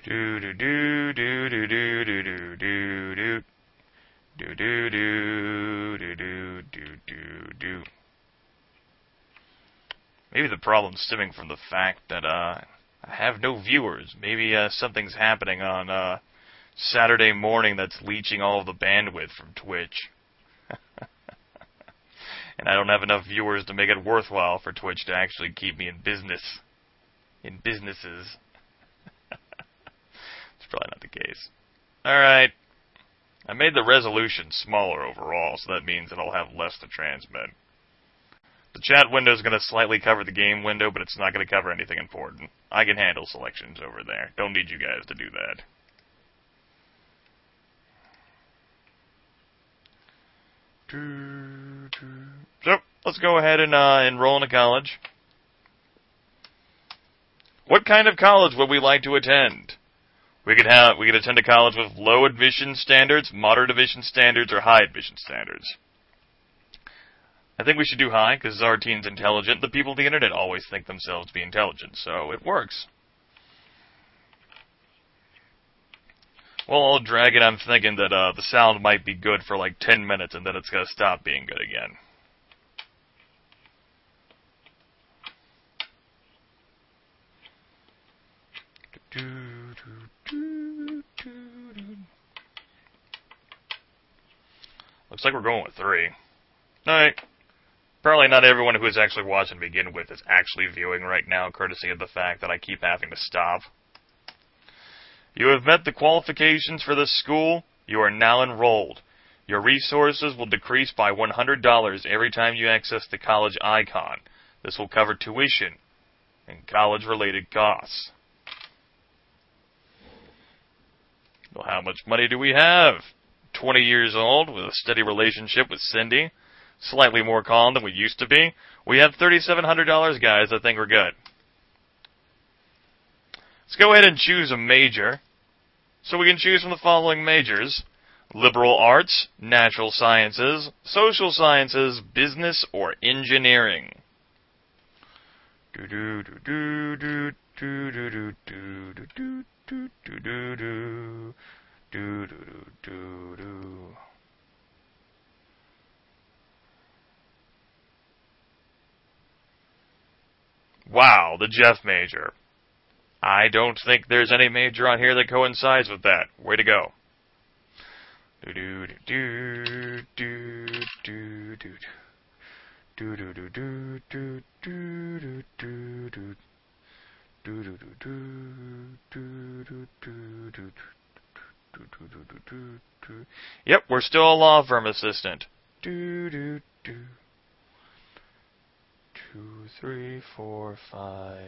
Do do do do do do do do do do do do do do do do do. Maybe the problem's stemming from the fact that I have no viewers. Maybe something's happening on Saturday morning that's leeching all of the bandwidth from Twitch. And I don't have enough viewers to make it worthwhile for Twitch to actually keep me in business. In businesses. It's probably not the case. Alright. I made the resolution smaller overall, so that means that I'll have less to transmit. The chat window is going to slightly cover the game window, but it's not going to cover anything important. I can handle selections over there. Don't need you guys to do that. So, let's go ahead and enroll in a college. What kind of college would we like to attend? We could attend a college with low admission standards, moderate admission standards, or high admission standards. I think we should do high, because our teen's intelligent. The people on the internet always think themselves to be intelligent, so it works. Well, I'll drag it. I'm thinking that the sound might be good for like 10 minutes, and then it's going to stop being good again. Looks like we're going with 3. Alright. Probably not everyone who is actually watching to begin with is actually viewing right now, courtesy of the fact that I keep having to stop. You have met the qualifications for this school. You are now enrolled. Your resources will decrease by $100 every time you access the college icon. This will cover tuition and college-related costs. Well, how much money do we have? 20 years old, with a steady relationship with Cindy. Slightly more calm than we used to be. We have $3,700, guys. I think we're good. Let's go ahead and choose a major. So we can choose from the following majors: liberal arts, natural sciences, social sciences, business, or engineering. Wow, the Jeff major. I don't think there's any major on here that coincides with that. Way to go. Yep, we're still a law firm assistant. 2, 3, 4, 5.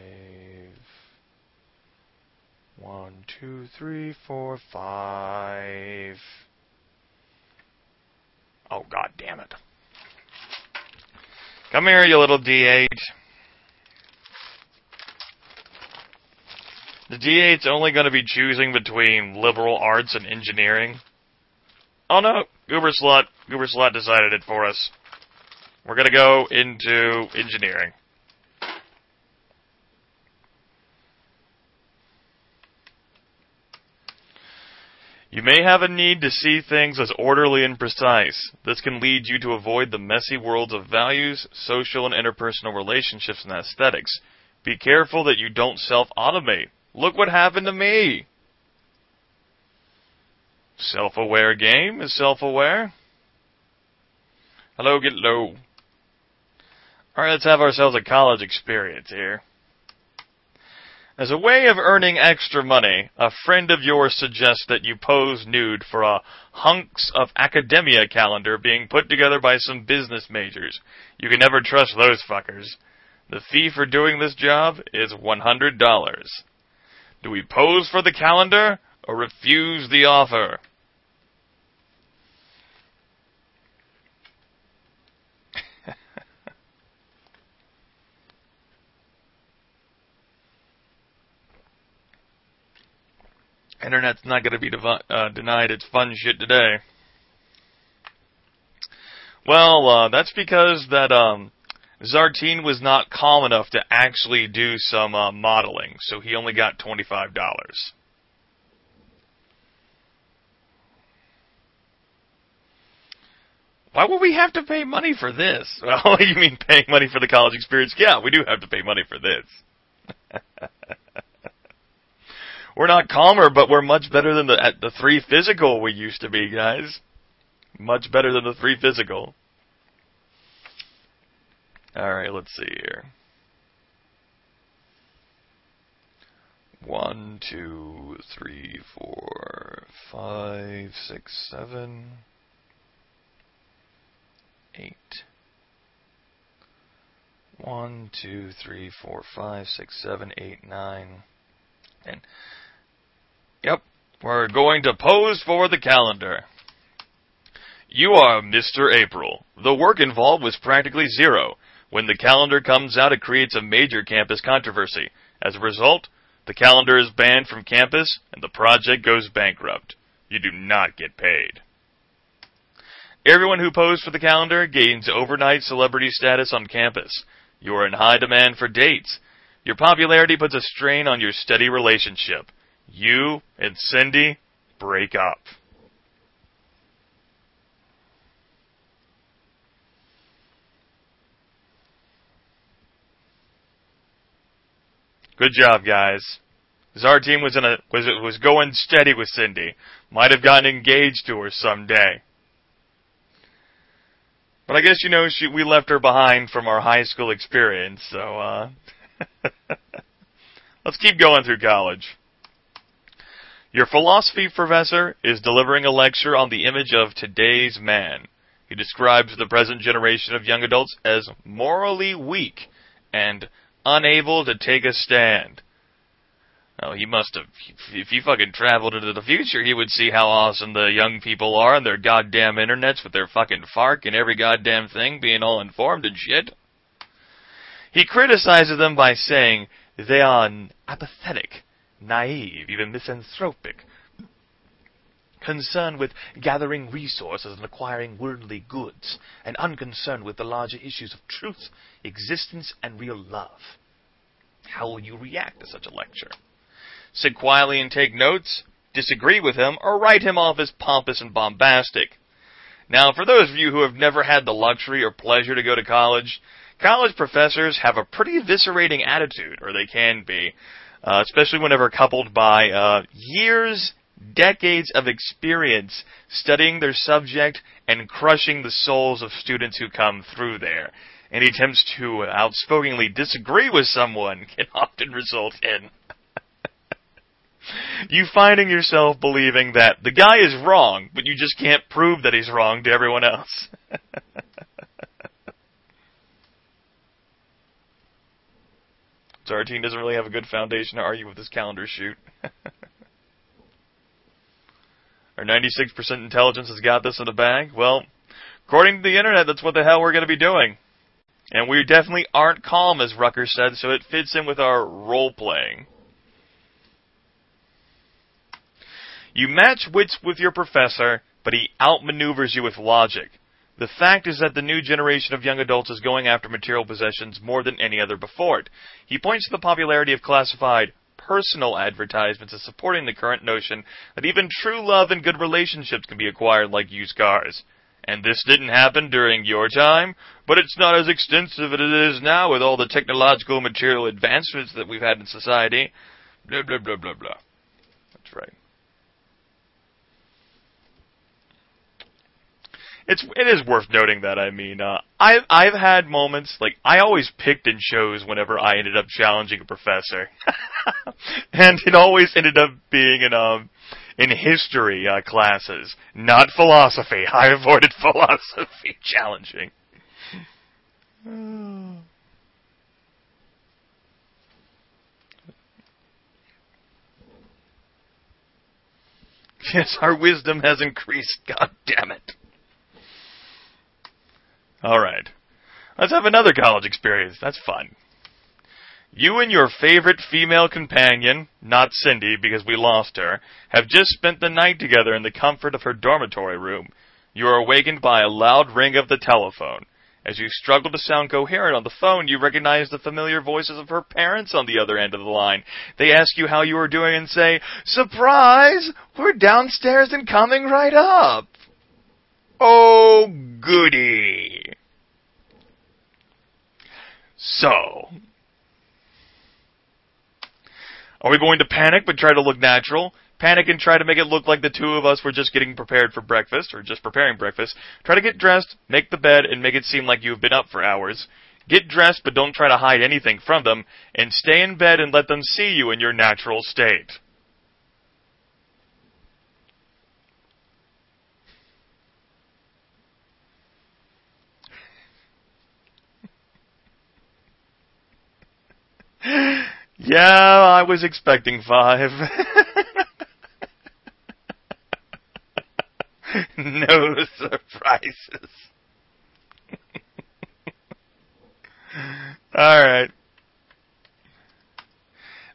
1, 2, 3, 4, 5. Oh, god damn it. Come here, you little D8. The D8's only going to be choosing between liberal arts and engineering. Oh no, Goober Slut decided it for us. We're going to go into engineering. You may have a need to see things as orderly and precise. This can lead you to avoid the messy worlds of values, social and interpersonal relationships, and aesthetics. Be careful that you don't self-automate. Look what happened to me! Self-aware game is self-aware. Hello, get low. Alright, let's have ourselves a college experience here. As a way of earning extra money, a friend of yours suggests that you pose nude for a hunks of academia calendar being put together by some business majors. You can never trust those fuckers. The fee for doing this job is $100. Do we pose for the calendar or refuse the offer? Internet's not going to be denied its fun shit today. Well, that's because that Zartine was not calm enough to actually do some modeling, so he only got $25. Why would we have to pay money for this? Well, you mean paying money for the college experience? Yeah, we do have to pay money for this. We're not calmer, but we're much better than the 3 physical we used to be, guys. Much better than the 3 physical. Alright, let's see here. 1, 2, 3, 4, 5, 6, 7, 8. 1, 2, 3, 4, 5, 6, 7, 8, 9, 10. Yep, we're going to pose for the calendar. You are Mr. April. The work involved was practically zero. When the calendar comes out, it creates a major campus controversy. As a result, the calendar is banned from campus, and the project goes bankrupt. You do not get paid. Everyone who posed for the calendar gains overnight celebrity status on campus. You are in high demand for dates. Your popularity puts a strain on your steady relationship. You and Cindy break up. Good job, guys. Because our team was going steady with Cindy. Might have gotten engaged to her someday. But I guess, we left her behind from our high school experience, so, let's keep going through college. Your philosophy professor is delivering a lecture on the image of today's man. He describes the present generation of young adults as morally weak and unable to take a stand. Well, he must have, if he fucking traveled into the future, he would see how awesome the young people are on their goddamn internets with their fucking FARC and every goddamn thing being all informed and shit. He criticizes them by saying they are apathetic, naive, even misanthropic, concerned with gathering resources and acquiring worldly goods, and unconcerned with the larger issues of truth, existence, and real love. How will you react to such a lecture? Sit quietly and take notes, disagree with him, or write him off as pompous and bombastic? Now, for those of you who have never had the luxury or pleasure to go to college professors have a pretty eviscerating attitude, or they can be, especially whenever coupled by years, decades of experience studying their subject and crushing the souls of students who come through there. Any attempts to outspokenly disagree with someone can often result in you finding yourself believing that the guy is wrong, but you just can't prove that he's wrong to everyone else. So our team doesn't really have a good foundation to argue with this calendar shoot. Our 96% intelligence has got this in the bag. Well, according to the internet, that's what the hell we're going to be doing. And we definitely aren't calm, as Rucker said, so it fits in with our role-playing. You match wits with your professor, but he outmaneuvers you with logic. The fact is that the new generation of young adults is going after material possessions more than any other before it. He points to the popularity of classified personal advertisements as supporting the current notion that even true love and good relationships can be acquired like used cars. And this didn't happen during your time, but it's not as extensive as it is now with all the technological material advancements that we've had in society. Blah, blah, blah, blah, blah. That's right. It is worth noting that, I've had moments, like, I always picked and chose whenever I ended up challenging a professor. And it always ended up being in history classes, not philosophy. I avoided philosophy challenging. Yes, our wisdom has increased, god damn it. Alright, let's have another college experience. That's fun. You and your favorite female companion, not Cindy because we lost her, have just spent the night together in the comfort of her dormitory room. You are awakened by a loud ring of the telephone. As you struggle to sound coherent on the phone, you recognize the familiar voices of her parents on the other end of the line. They ask you how you are doing and say, "Surprise! We're downstairs and coming right up!" Oh, goody. So, are we going to panic but try to look natural? Panic and try to make it look like the two of us were just getting prepared for breakfast, or just preparing breakfast. Try to get dressed, make the bed, and make it seem like you've been up for hours. Get dressed, but don't try to hide anything from them, and stay in bed and let them see you in your natural state. Yeah, I was expecting 5. No surprises. Alright.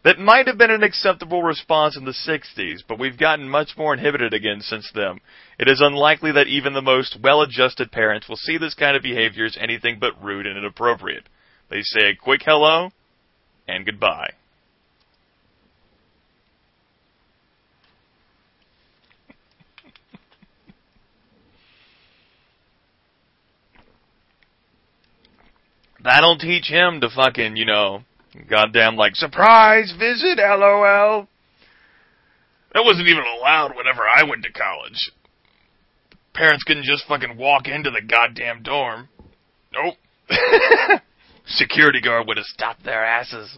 That might have been an acceptable response in the 60s, but we've gotten much more inhibited again since then. It is unlikely that even the most well-adjusted parents will see this kind of behavior as anything but rude and inappropriate. They say a quick hello and goodbye. That'll teach him to fucking, goddamn, surprise visit, LOL. That wasn't even allowed whenever I went to college. Parents couldn't just fucking walk into the goddamn dorm. Nope. Security guard would have stopped their asses.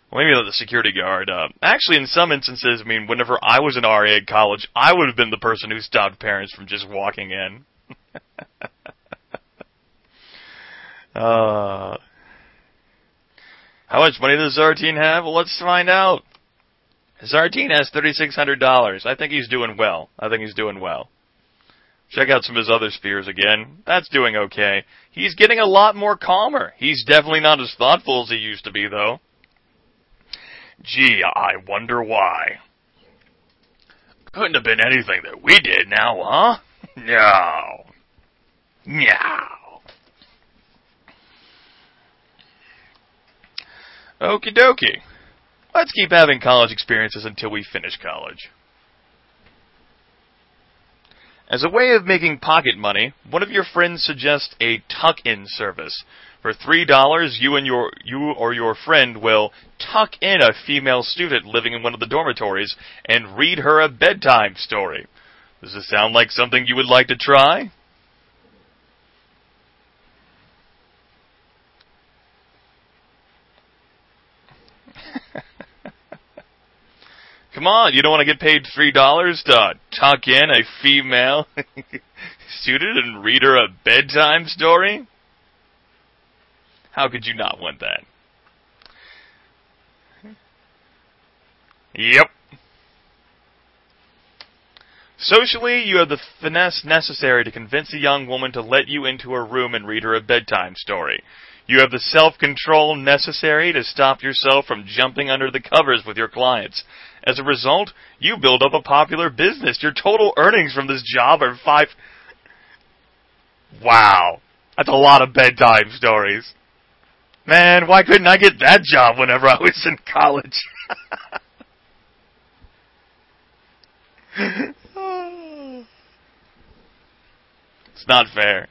Well, maybe not the security guard. Actually, in some instances, whenever I was an RA at college, I would have been the person who stopped parents from just walking in. How much money does Zartine have? Well, let's find out. Zartine has $3,600. I think he's doing well. Check out some of his other spheres again. That's doing okay. He's getting a lot more calmer. He's definitely not as thoughtful as he used to be, though. Gee, I wonder why. Couldn't have been anything that we did now, huh? No. Okie dokie. Let's keep having college experiences until we finish college. As a way of making pocket money, one of your friends suggests a tuck-in service. For $3, you or your friend will tuck in a female student living in one of the dormitories and read her a bedtime story. Does this sound like something you would like to try? Come on, you don't want to get paid $3 to tuck in a female student and read her a bedtime story? How could you not want that? Yep. Socially, you have the finesse necessary to convince a young woman to let you into her room and read her a bedtime story. You have the self-control necessary to stop yourself from jumping under the covers with your clients. As a result, you build up a popular business. Your total earnings from this job are Wow. That's a lot of bedtime stories. Man, why couldn't I get that job whenever I was in college? It's not fair.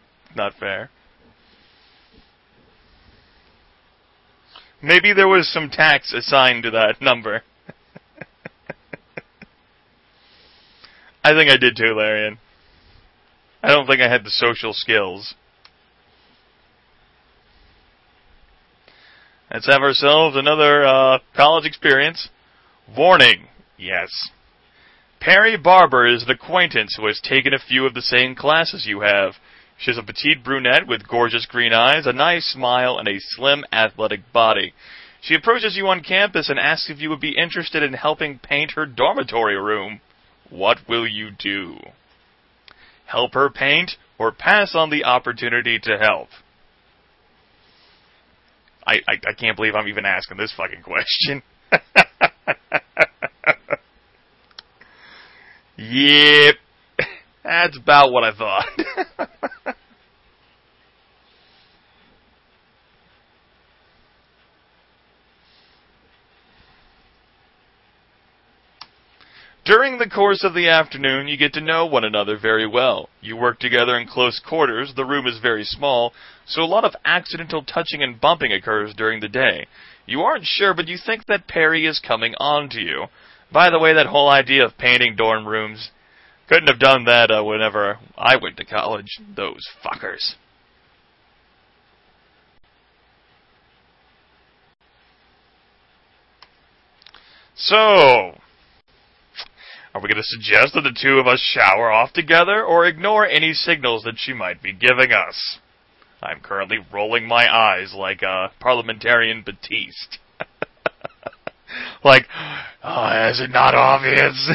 Maybe there was some tax assigned to that number. I think I did too, Larian. I don't think I had the social skills. Let's have ourselves another college experience. Warning. Yes. Perry Barber is an acquaintance who has taken a few of the same classes you have. She is a petite brunette with gorgeous green eyes, a nice smile, and a slim, athletic body. She approaches you on campus and asks if you would be interested in helping paint her dormitory room. What will you do? Help her paint or pass on the opportunity to help? I can't believe I'm even asking this fucking question. Yep. That's about what I thought. During the course of the afternoon, you get to know one another very well. You work together in close quarters, the room is very small, so a lot of accidental touching and bumping occurs during the day. You aren't sure, but you think that Perry is coming on to you. By the way, that whole idea of painting dorm rooms, couldn't have done that whenever I went to college. Those fuckers. So, are we going to suggest that the two of us shower off together, or ignore any signals that she might be giving us? I'm currently rolling my eyes like a parliamentarian Batiste. Like, oh, is it not obvious?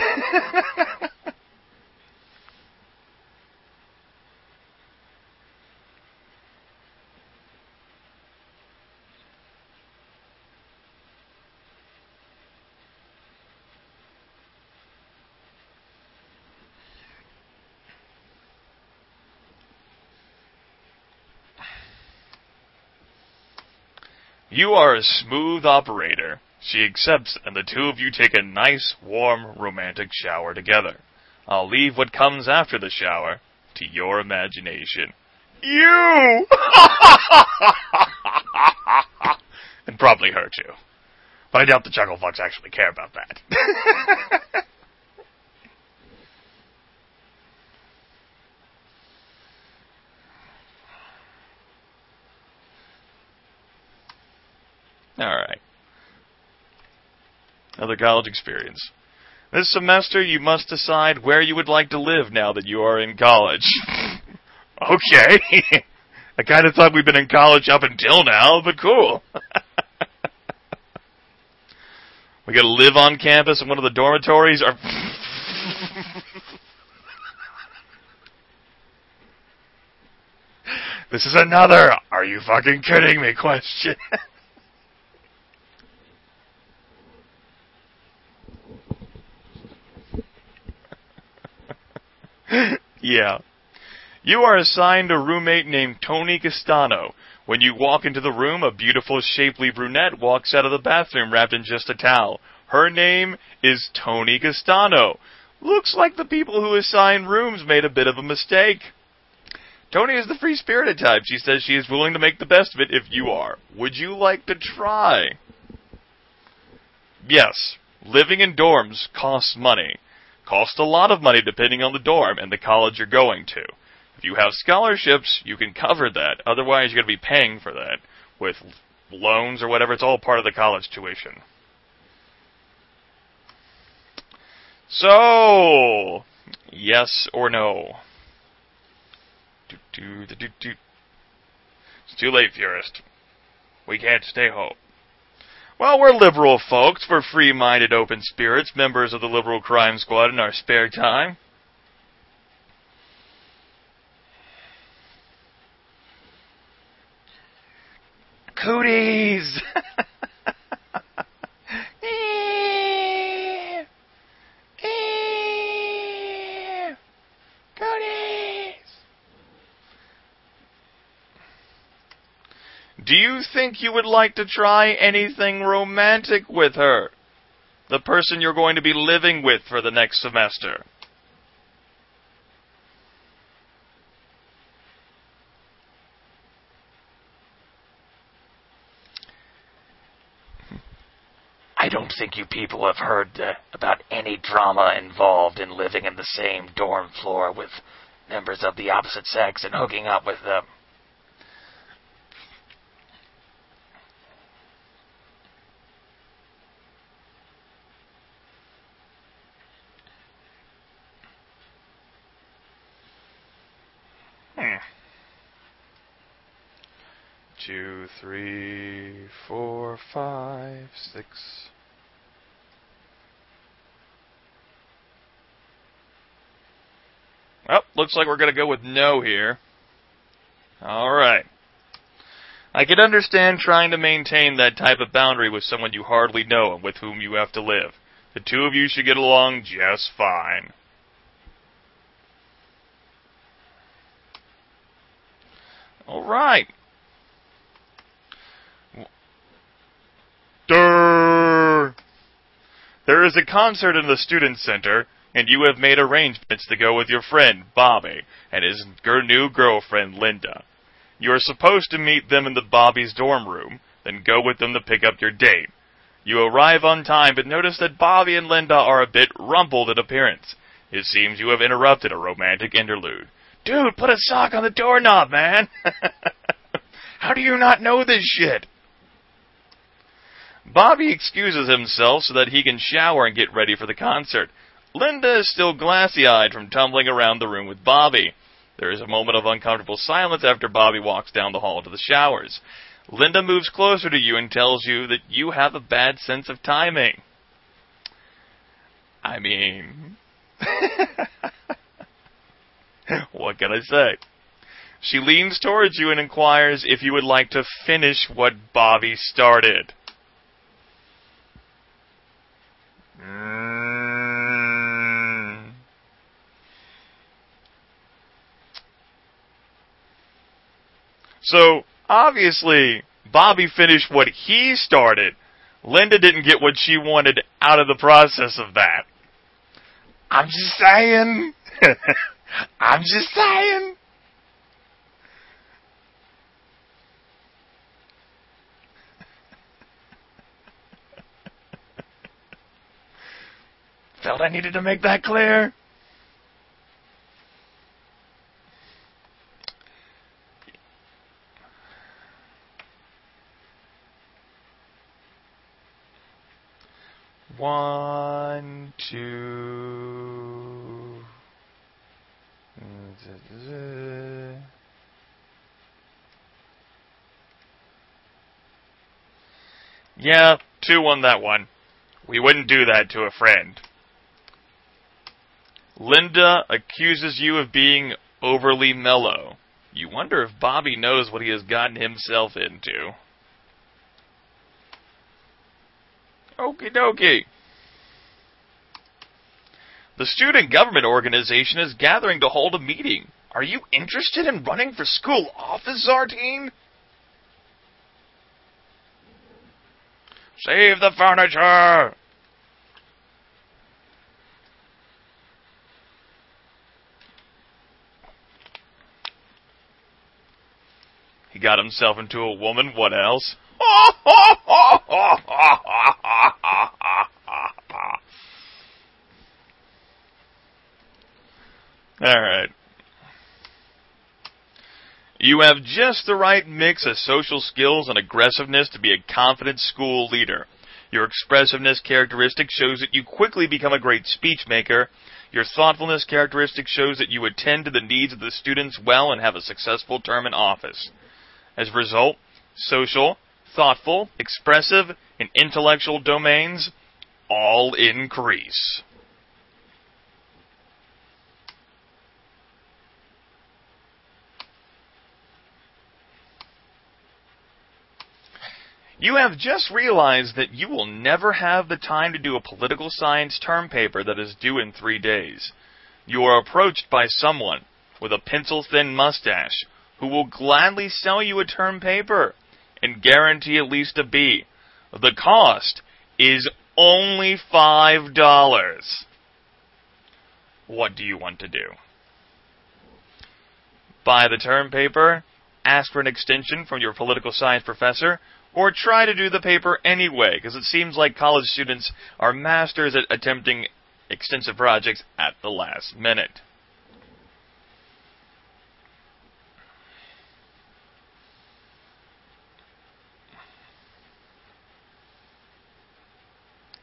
You are a smooth operator. She accepts, and the two of you take a nice, warm, romantic shower together. I'll leave what comes after the shower to your imagination. You! And probably her, too. But I doubt the Chuckle Fucks actually care about that. Alright. Another college experience. This semester, you must decide where you would like to live now that you are in college. Okay. I kind of thought we'd been in college up until now, but cool. We gotta live on campus in one of the dormitories, or... This is another, are you fucking kidding me question. Yeah. You are assigned a roommate named Tony Castano. When you walk into the room, a beautiful, shapely brunette walks out of the bathroom wrapped in just a towel. Her name is Tony Castano. Looks like the people who assign rooms made a bit of a mistake. Tony is the free-spirited type. She says she is willing to make the best of it if you are. Would you like to try? Yes. Living in dorms costs money. Costs a lot of money depending on the dorm and the college you're going to. If you have scholarships, you can cover that. Otherwise, you're going to be paying for that with loans or whatever. It's all part of the college tuition. So, yes or no? It's too late, Furist. We can't stay home. Well, we're liberal folks. We're free-minded, open spirits, members of the Liberal Crime Squad in our spare time. Cooties! Cooties! Do you think you would like to try anything romantic with her? The person you're going to be living with for the next semester. I don't think you people have heard about any drama involved in living in the same dorm floor with members of the opposite sex and hooking up with them. Two, three, 4, 5, 6. Well, looks like we're going to go with no here. Alright. I can understand trying to maintain that type of boundary with someone you hardly know and with whom you have to live. The two of you should get along just fine. Alright. There There is a concert in the Student Center, and you have made arrangements to go with your friend, Bobby, and his new girlfriend, Linda. You are supposed to meet them in Bobby's dorm room, then go with them to pick up your date. You arrive on time, but notice that Bobby and Linda are a bit rumpled in appearance. It seems you have interrupted a romantic interlude. Dude, put a sock on the doorknob, man! How do you not know this shit? Bobby excuses himself so that he can shower and get ready for the concert. Linda is still glassy-eyed from tumbling around the room with Bobby. There is a moment of uncomfortable silence after Bobby walks down the hall to the showers. Linda moves closer to you and tells you that you have a bad sense of timing. I mean... what can I say? She leans towards you and inquires if you would like to finish what Bobby started. So, obviously, Bobby finished what he started. Linda didn't get what she wanted out of the process of that. I'm just saying. I'm just saying. Felt I needed to make that clear. One, two. Yeah, 2 on that one. We wouldn't do that to a friend. Linda accuses you of being overly mellow. You wonder if Bobby knows what he has gotten himself into. Okie dokie. The student government organization is gathering to hold a meeting. Are you interested in running for school office, Zartine? Save the furniture! He got himself into a woman, what else? Alright. You have just the right mix of social skills and aggressiveness to be a confident school leader. Your expressiveness characteristic shows that you quickly become a great speech maker. Your thoughtfulness characteristic shows that you attend to the needs of the students well and have a successful term in office. As a result, social, thoughtful, expressive, and intellectual domains all increase. You have just realized that you will never have the time to do a political science term paper that is due in 3 days. You are approached by someone with a pencil-thin mustache who will gladly sell you a term paper and guarantee at least a B. The cost is only $5. What do you want to do? Buy the term paper, ask for an extension from your political science professor, or try to do the paper anyway, because it seems like college students are masters at attempting extensive projects at the last minute.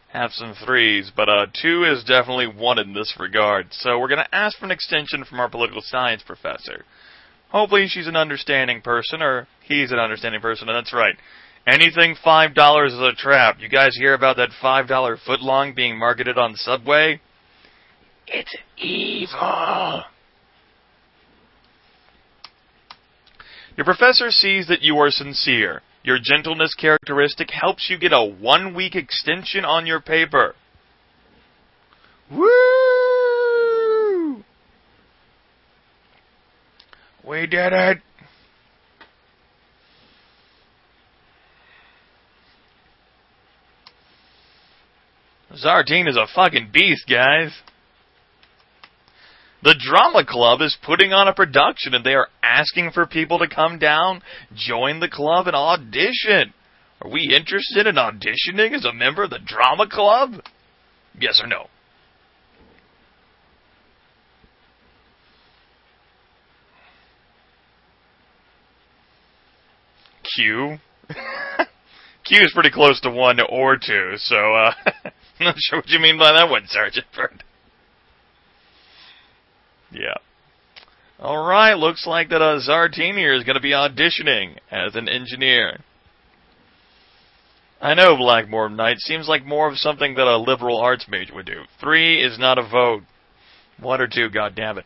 Have some 3s, but 2 is definitely 1 in this regard. So we're going to ask for an extension from our political science professor. Hopefully she's an understanding person, or he's an understanding person, and that's right. Anything $5 is a trap. You guys hear about that $5 footlong being marketed on Subway? It's evil. Your professor sees that you are sincere. Your gentleness characteristic helps you get a 1-week extension on your paper. Woo! We did it! Zartine is a fucking beast, guys. The drama club is putting on a production, and they are asking for people to come down, join the club, and audition. Are we interested in auditioning as a member of the drama club? Yes or no? Q? Q is pretty close to 1 or 2, so, I'm not sure what you mean by that one, Sergeant Bird. Yeah. Alright, looks like that Zartine here is going to be auditioning as an engineer. I know, Blackmore Knight. Seems like more of something that a liberal arts major would do. 3 is not a vote. 1 or 2, goddammit.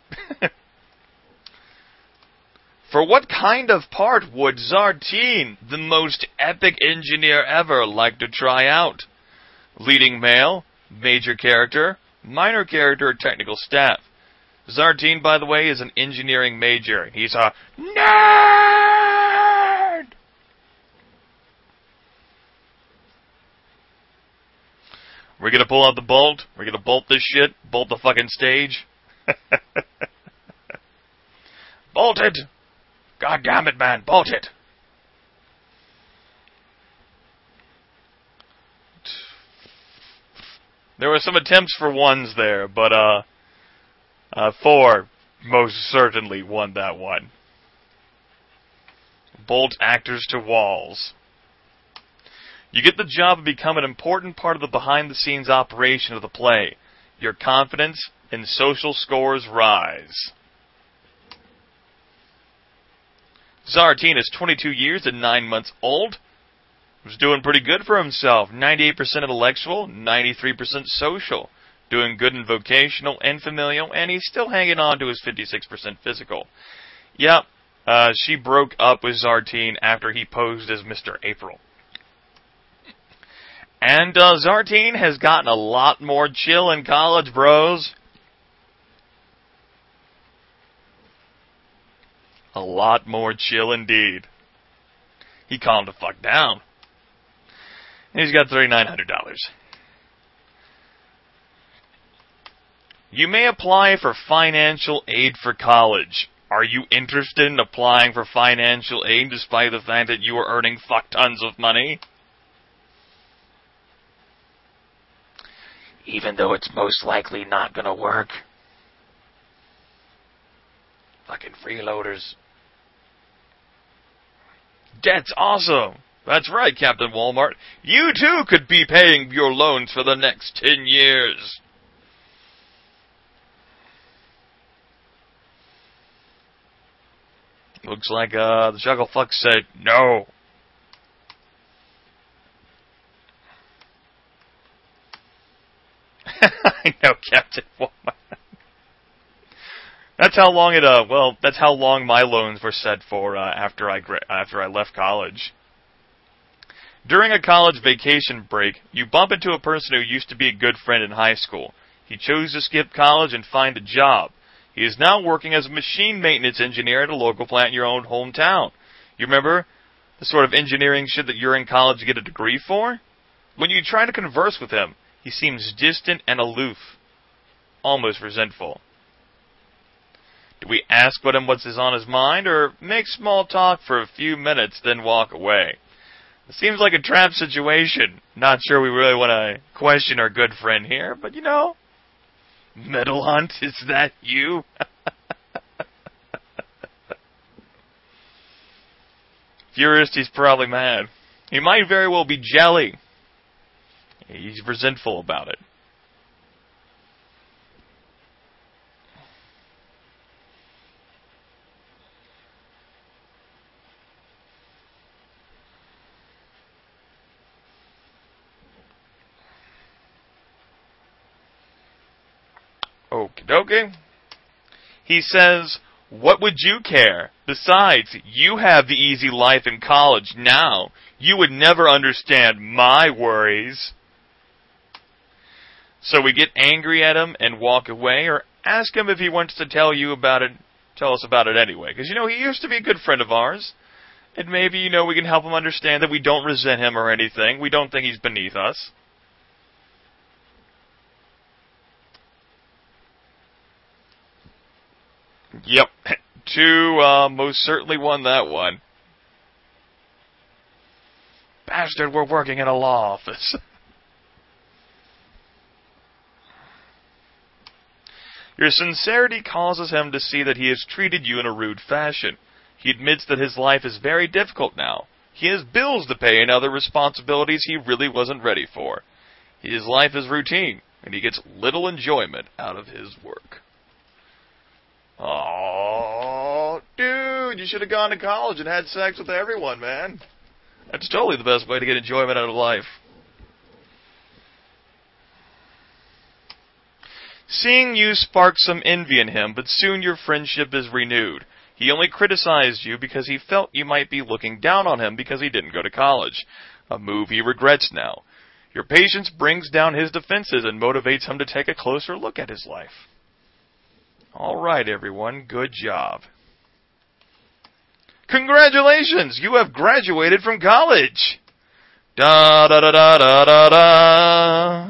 For what kind of part would Zartine, the most epic engineer ever, like to try out? Leading male, major character, minor character, or technical staff? Zartine, by the way, is an engineering major. He's a nerd! We're gonna pull out the bolt. We're gonna bolt this shit. Bolt the fucking stage. Bolt it! God damn it, man. Bolt it! There were some attempts for 1s there, but, 4 most certainly won that one. Bolt actors to walls. You get the job and become an important part of the behind-the-scenes operation of the play. Your confidence and social scores rise. Zartine is 22 years and 9 months old. Was doing pretty good for himself. 98% intellectual, 93% social. Doing good in vocational and familial, and he's still hanging on to his 56% physical. Yep, she broke up with Zartine after he posed as Mr. April. And Zartine has gotten a lot more chill in college, bros. A lot more chill indeed. He calmed the fuck down. And he's got $3,900. You may apply for financial aid for college. Are you interested in applying for financial aid despite the fact that you are earning fuck tons of money? Even though it's most likely not gonna work. Fucking freeloaders. That's awesome! That's right, Captain Walmart. You too could be paying your loans for the next 10 years. Looks like the Jugglefuck said no. I know, Captain Walmart. That's how long that's how long my loans were set for after I left college. During a college vacation break, you bump into a person who used to be a good friend in high school. He chose to skip college and find a job. He is now working as a machine maintenance engineer at a local plant in your own hometown. You remember the sort of engineering shit that you're in college to get a degree for? When you try to converse with him, he seems distant and aloof, almost resentful. Do we ask what's on his mind, or make small talk for a few minutes, then walk away? It seems like a trap situation. Not sure we really want to question our good friend here, but you know, Metal Hunt, is that you? Furist, he's probably mad. He might very well be jelly. He's resentful about it. Okie dokie. He says, what would you care? Besides, you have the easy life in college now. You would never understand my worries. So we get angry at him and walk away, or ask him if he wants to tell us about it anyway. Because, he used to be a good friend of ours. And maybe, we can help him understand that we don't resent him or anything. We don't think he's beneath us. Yep. 2 most certainly won that one. Bastard, we're working in a law office. Your sincerity causes him to see that he has treated you in a rude fashion. He admits that his life is very difficult now. He has bills to pay and other responsibilities he really wasn't ready for. His life is routine, and he gets little enjoyment out of his work. Oh, dude, you should have gone to college and had sex with everyone, man. That's totally the best way to get enjoyment out of life. Seeing you sparked some envy in him, but soon your friendship is renewed. He only criticized you because he felt you might be looking down on him because he didn't go to college, a move he regrets now. Your patience brings down his defenses and motivates him to take a closer look at his life. All right, everyone, good job. Congratulations! You have graduated from college! Da da da da da da da.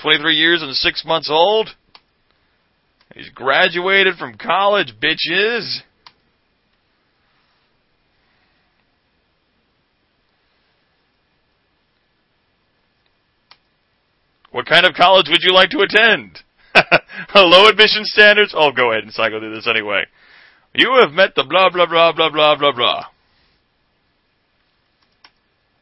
23 years and 6 months old. He's graduated from college, bitches. What kind of college would you like to attend? Low admission standards? Oh, go ahead and cycle through this anyway. You have met the blah, blah, blah, blah, blah, blah, blah.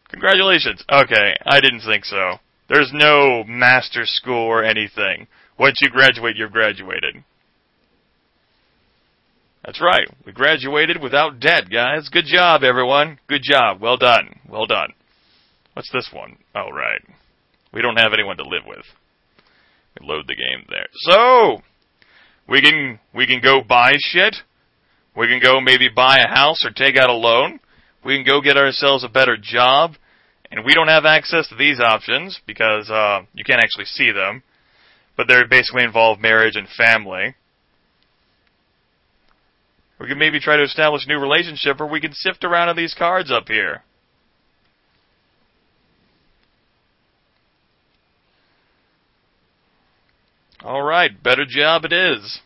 Congratulations. Okay, I didn't think so. There's no master school or anything. Once you graduate, you've graduated. That's right. We graduated without debt, guys. Good job, everyone. Good job. Well done. Well done. What's this one? Oh, right. We don't have anyone to live with. We load the game there. So, we can go buy shit. We can go maybe buy a house or take out a loan. We can go get ourselves a better job. And we don't have access to these options because you can't actually see them. But they basically involve marriage and family. We can maybe try to establish a new relationship, or we can sift around on these cards up here. Alright, better job it is.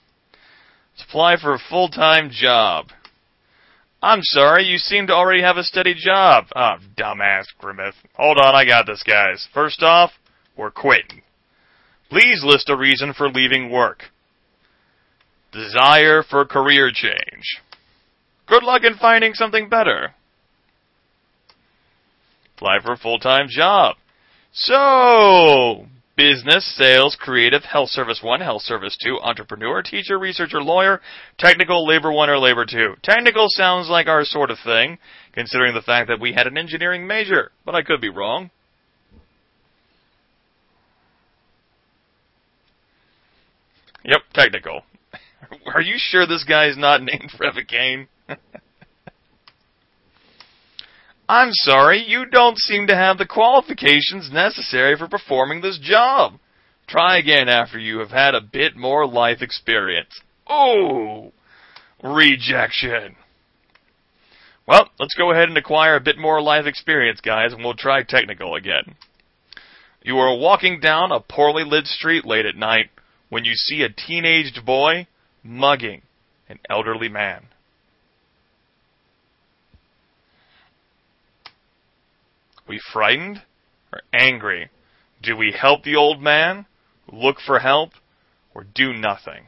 Let's apply for a full-time job. I'm sorry, you seem to already have a steady job. Oh, dumbass Grimith. Hold on, I got this, guys. First off, we're quitting. Please list a reason for leaving work. Desire for career change. Good luck in finding something better. Apply for a full-time job. So, business, sales, creative, health service 1, health service 2, entrepreneur, teacher, researcher, lawyer, technical, labor 1 or labor 2. Technical sounds like our sort of thing, considering the fact that we had an engineering major, but I could be wrong. Yep, technical. Are you sure this guy's not named Revicane? I'm sorry, you don't seem to have the qualifications necessary for performing this job. Try again after you have had a bit more life experience. Oh, rejection. Well, let's go ahead and acquire a bit more life experience, guys, and we'll try technical again. You are walking down a poorly lit street late at night when you see a teenaged boy mugging an elderly man. We frightened or angry? Do we help the old man, look for help, or do nothing?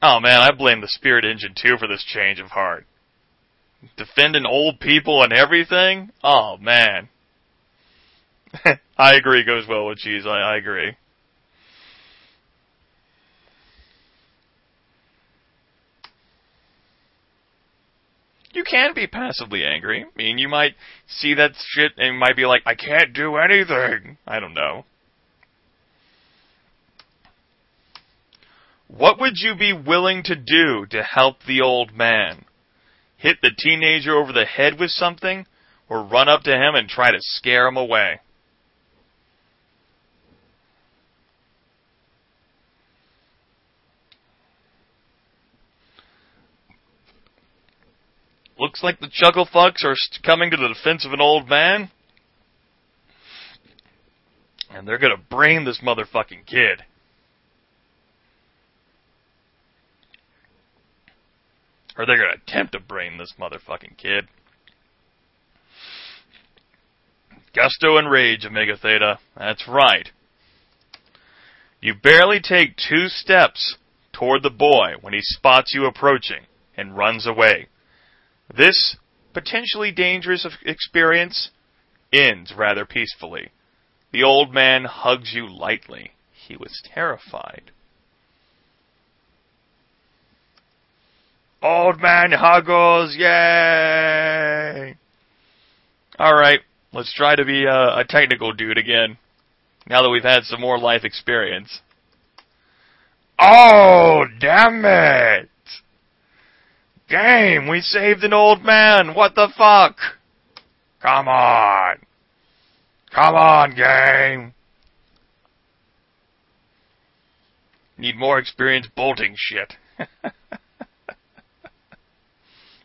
Oh man, I blame the Spirit Engine 2 for this change of heart. Defending old people and everything? Oh, man. I agree, goes well with cheese. I agree. You can be passively angry. I mean, you might see that shit and you might be like, I can't do anything. I don't know. What would you be willing to do to help the old man? Hit the teenager over the head with something, or run up to him and try to scare him away? looks like the Chucklefucks are coming to the defense of an old man. And they're gonna brain this motherfucking kid. Or they're gonna attempt to brain this motherfucking kid. Gusto and rage, Omega Theta. That's right. You barely take 2 steps toward the boy when he spots you approaching and runs away. This potentially dangerous experience ends rather peacefully. The old man hugs you lightly. He was terrified. Old man huggles, yay! Alright, let's try to be a technical dude again, now that we've had some more life experience. Oh, damn it! Game, we saved an old man, what the fuck? Come on! Come on, game! Need more experience bolting shit.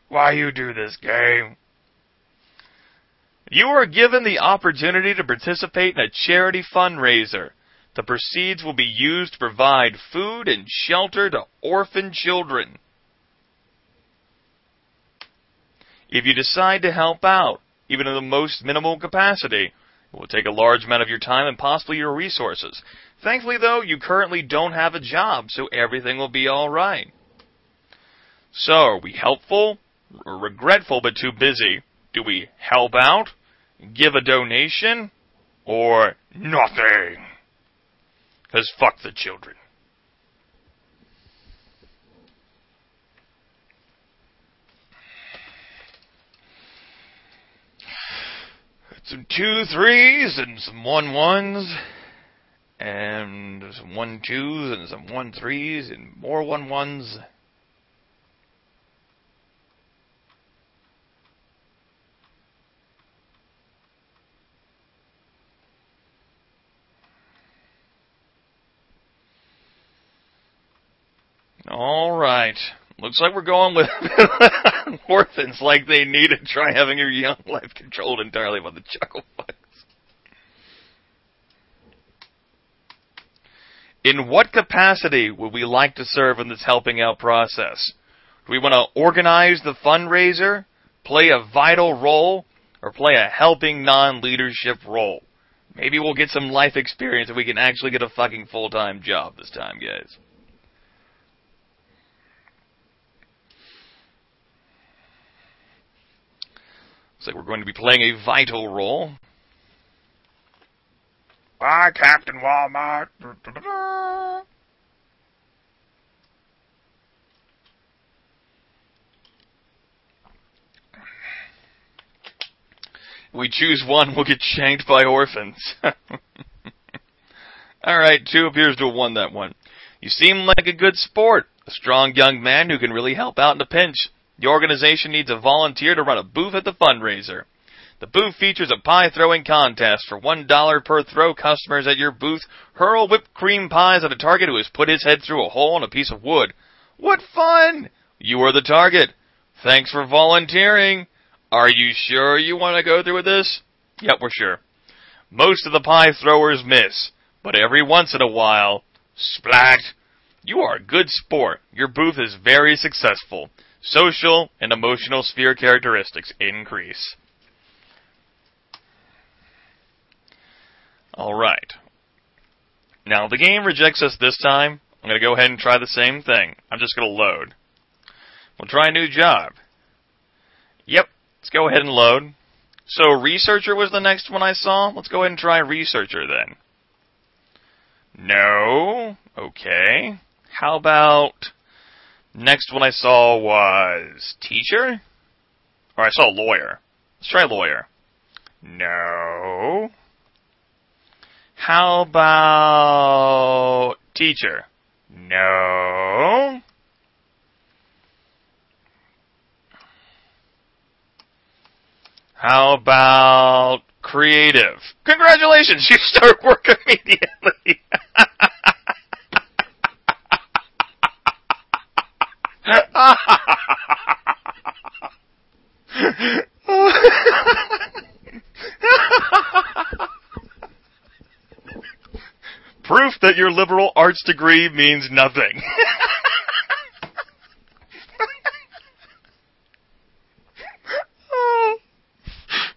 Why you do this, game? You are given the opportunity to participate in a charity fundraiser. The proceeds will be used to provide food and shelter to orphan children. If you decide to help out, even in the most minimal capacity, it will take a large amount of your time and possibly your resources. Thankfully, though, you currently don't have a job, so everything will be alright. So, are we helpful? Or regretful but too busy? Do we help out? Give a donation? Or nothing? 'Cause fuck the children. Some 2 3s and some 1 1s. And some 1 2s and some 1 3s and more 1 1s. Alright. Looks like we're going with orphans like they need to try having your young life controlled entirely by the Chucklefucks. In what capacity would we like to serve in this helping out process? Do we want to organize the fundraiser, play a vital role, or play a helping non-leadership role? Maybe we'll get some life experience and we can actually get a fucking full-time job this time, guys. Looks like we're going to be playing a vital role. Bye, Captain Walmart. We choose one, we'll get shanked by orphans. Alright, 2 appears to have won that one. You seem like a good sport. A strong young man who can really help out in a pinch. The organization needs a volunteer to run a booth at the fundraiser. The booth features a pie throwing contest. For $1 per throw, customers at your booth hurl whipped cream pies at a target who has put his head through a hole in a piece of wood. What fun! You are the target. Thanks for volunteering. Are you sure you want to go through with this? Yep, we're sure. Most of the pie throwers miss, but every once in a while, splat! You are a good sport. Your booth is very successful. Social and emotional sphere characteristics increase. Alright. Now, if the game rejects us this time, I'm going to go ahead and try the same thing. I'm just going to load. We'll try a new job. Yep, let's go ahead and load. So, Researcher was the next one I saw. Let's go ahead and try Researcher then. No. Okay. How about... Next one I saw was Teacher? Or I saw Lawyer. Let's try Lawyer. No. How about Teacher? No. How about Creative? Congratulations, you start work immediately. that your liberal arts degree means nothing.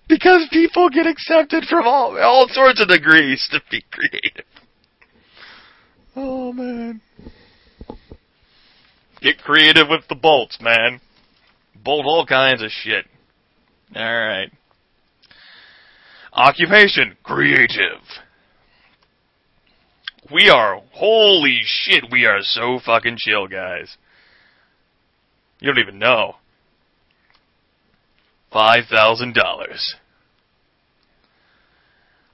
Because people get accepted from all sorts of degrees to be creative. Oh, man. Get creative with the bolts, man. Bolt all kinds of shit. Alright. Occupation, creative. Holy shit, we are so fucking chill, guys. You don't even know. $5,000.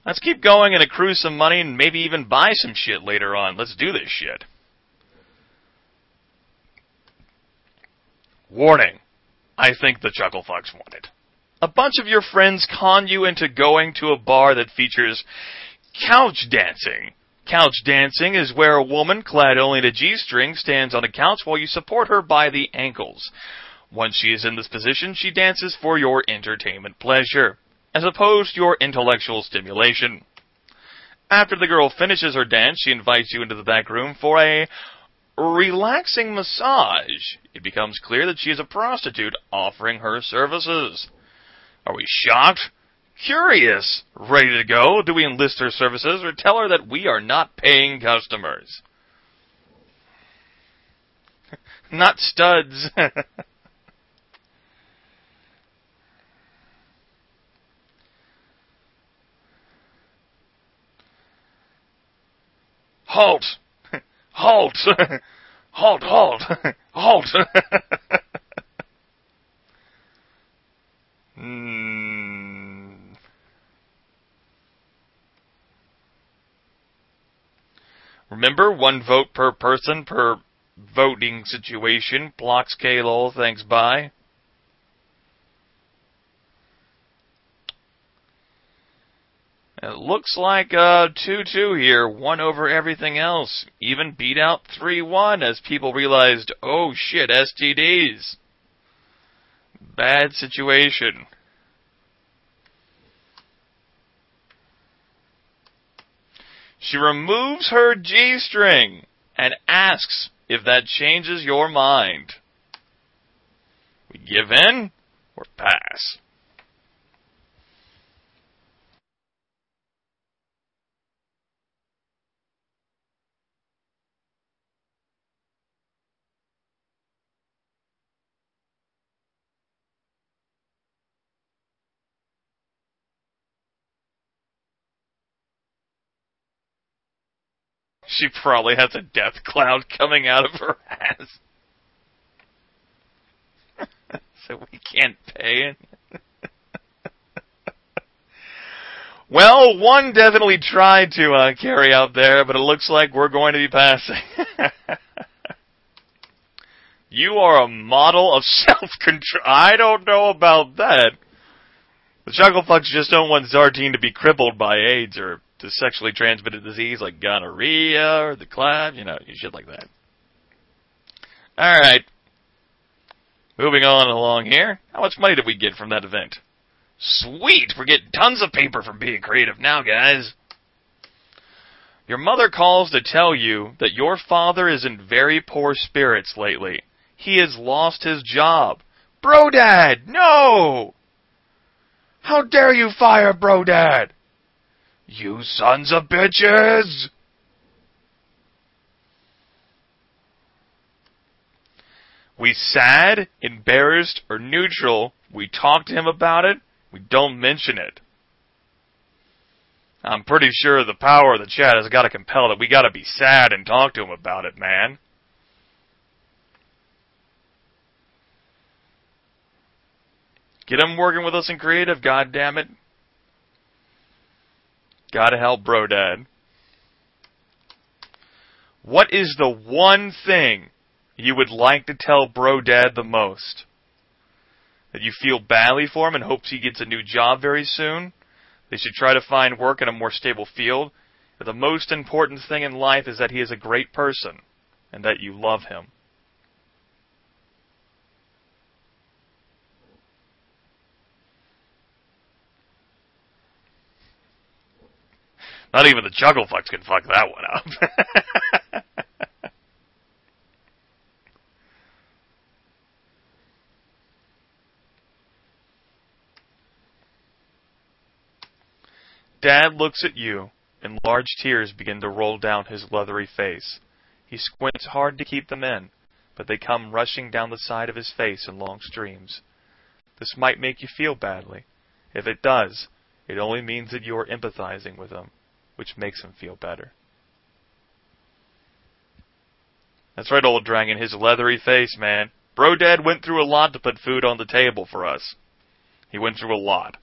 Let's keep going and accrue some money and maybe even buy some shit later on. Let's do this shit. Warning. I think the Chucklefucks want it. A bunch of your friends con you into going to a bar that features couch dancing. Couch dancing is where a woman, clad only in a G-string, stands on a couch while you support her by the ankles. Once she is in this position, she dances for your entertainment pleasure, as opposed to your intellectual stimulation. After the girl finishes her dance, she invites you into the back room for a relaxing massage. It becomes clear that she is a prostitute offering her services. Are we shocked? Curious? Ready to go? Do we enlist her services or tell her that we are not paying customers? Not studs. Halt! Halt! Halt, halt! Halt! Remember, 1 vote per person per voting situation. Blocks K-lol, thanks, bye. It looks like 2-2 here, 1 over everything else. Even beat out 3-1 as people realized, oh shit, STDs. Bad situation. She removes her G-string and asks if that changes your mind. We give in or pass. She probably has a death cloud coming out of her ass. So we can't pay it. Well, 1 definitely tried to carry out there, but it looks like we're going to be passing. You are a model of self-control. I don't know about that. The Chucklefucks just don't want Zartine to be crippled by AIDS or to sexually transmitted disease like gonorrhea or the clap, shit like that. Alright. Moving on along here. How much money did we get from that event? Sweet! We're getting tons of paper from being creative now, guys. Your mother calls to tell you that your father is in very poor spirits lately. He has lost his job. Brodad! No! How dare you fire Brodad? You sons of bitches! We sad, embarrassed, or neutral. We talk to him about it. We don't mention it. I'm pretty sure the power of the chat has got to compel that we got to be sad and talk to him about it, man. Get him working with us in creative, goddammit. Gotta help Brodad. What is the one thing you would like to tell Brodad the most? That you feel badly for him and hopes he gets a new job very soon? They should try to find work in a more stable field? That the most important thing in life is that he is a great person and that you love him. Not even the Chuckle Fucks can fuck that one up. Dad looks at you, and large tears begin to roll down his leathery face. He squints hard to keep them in, but they come rushing down the side of his face in long streams. This might make you feel badly. If it does, it only means that you are empathizing with him, which makes him feel better. That's right, old dragon, his leathery face, man. Bro Dad went through a lot to put food on the table for us. He went through a lot.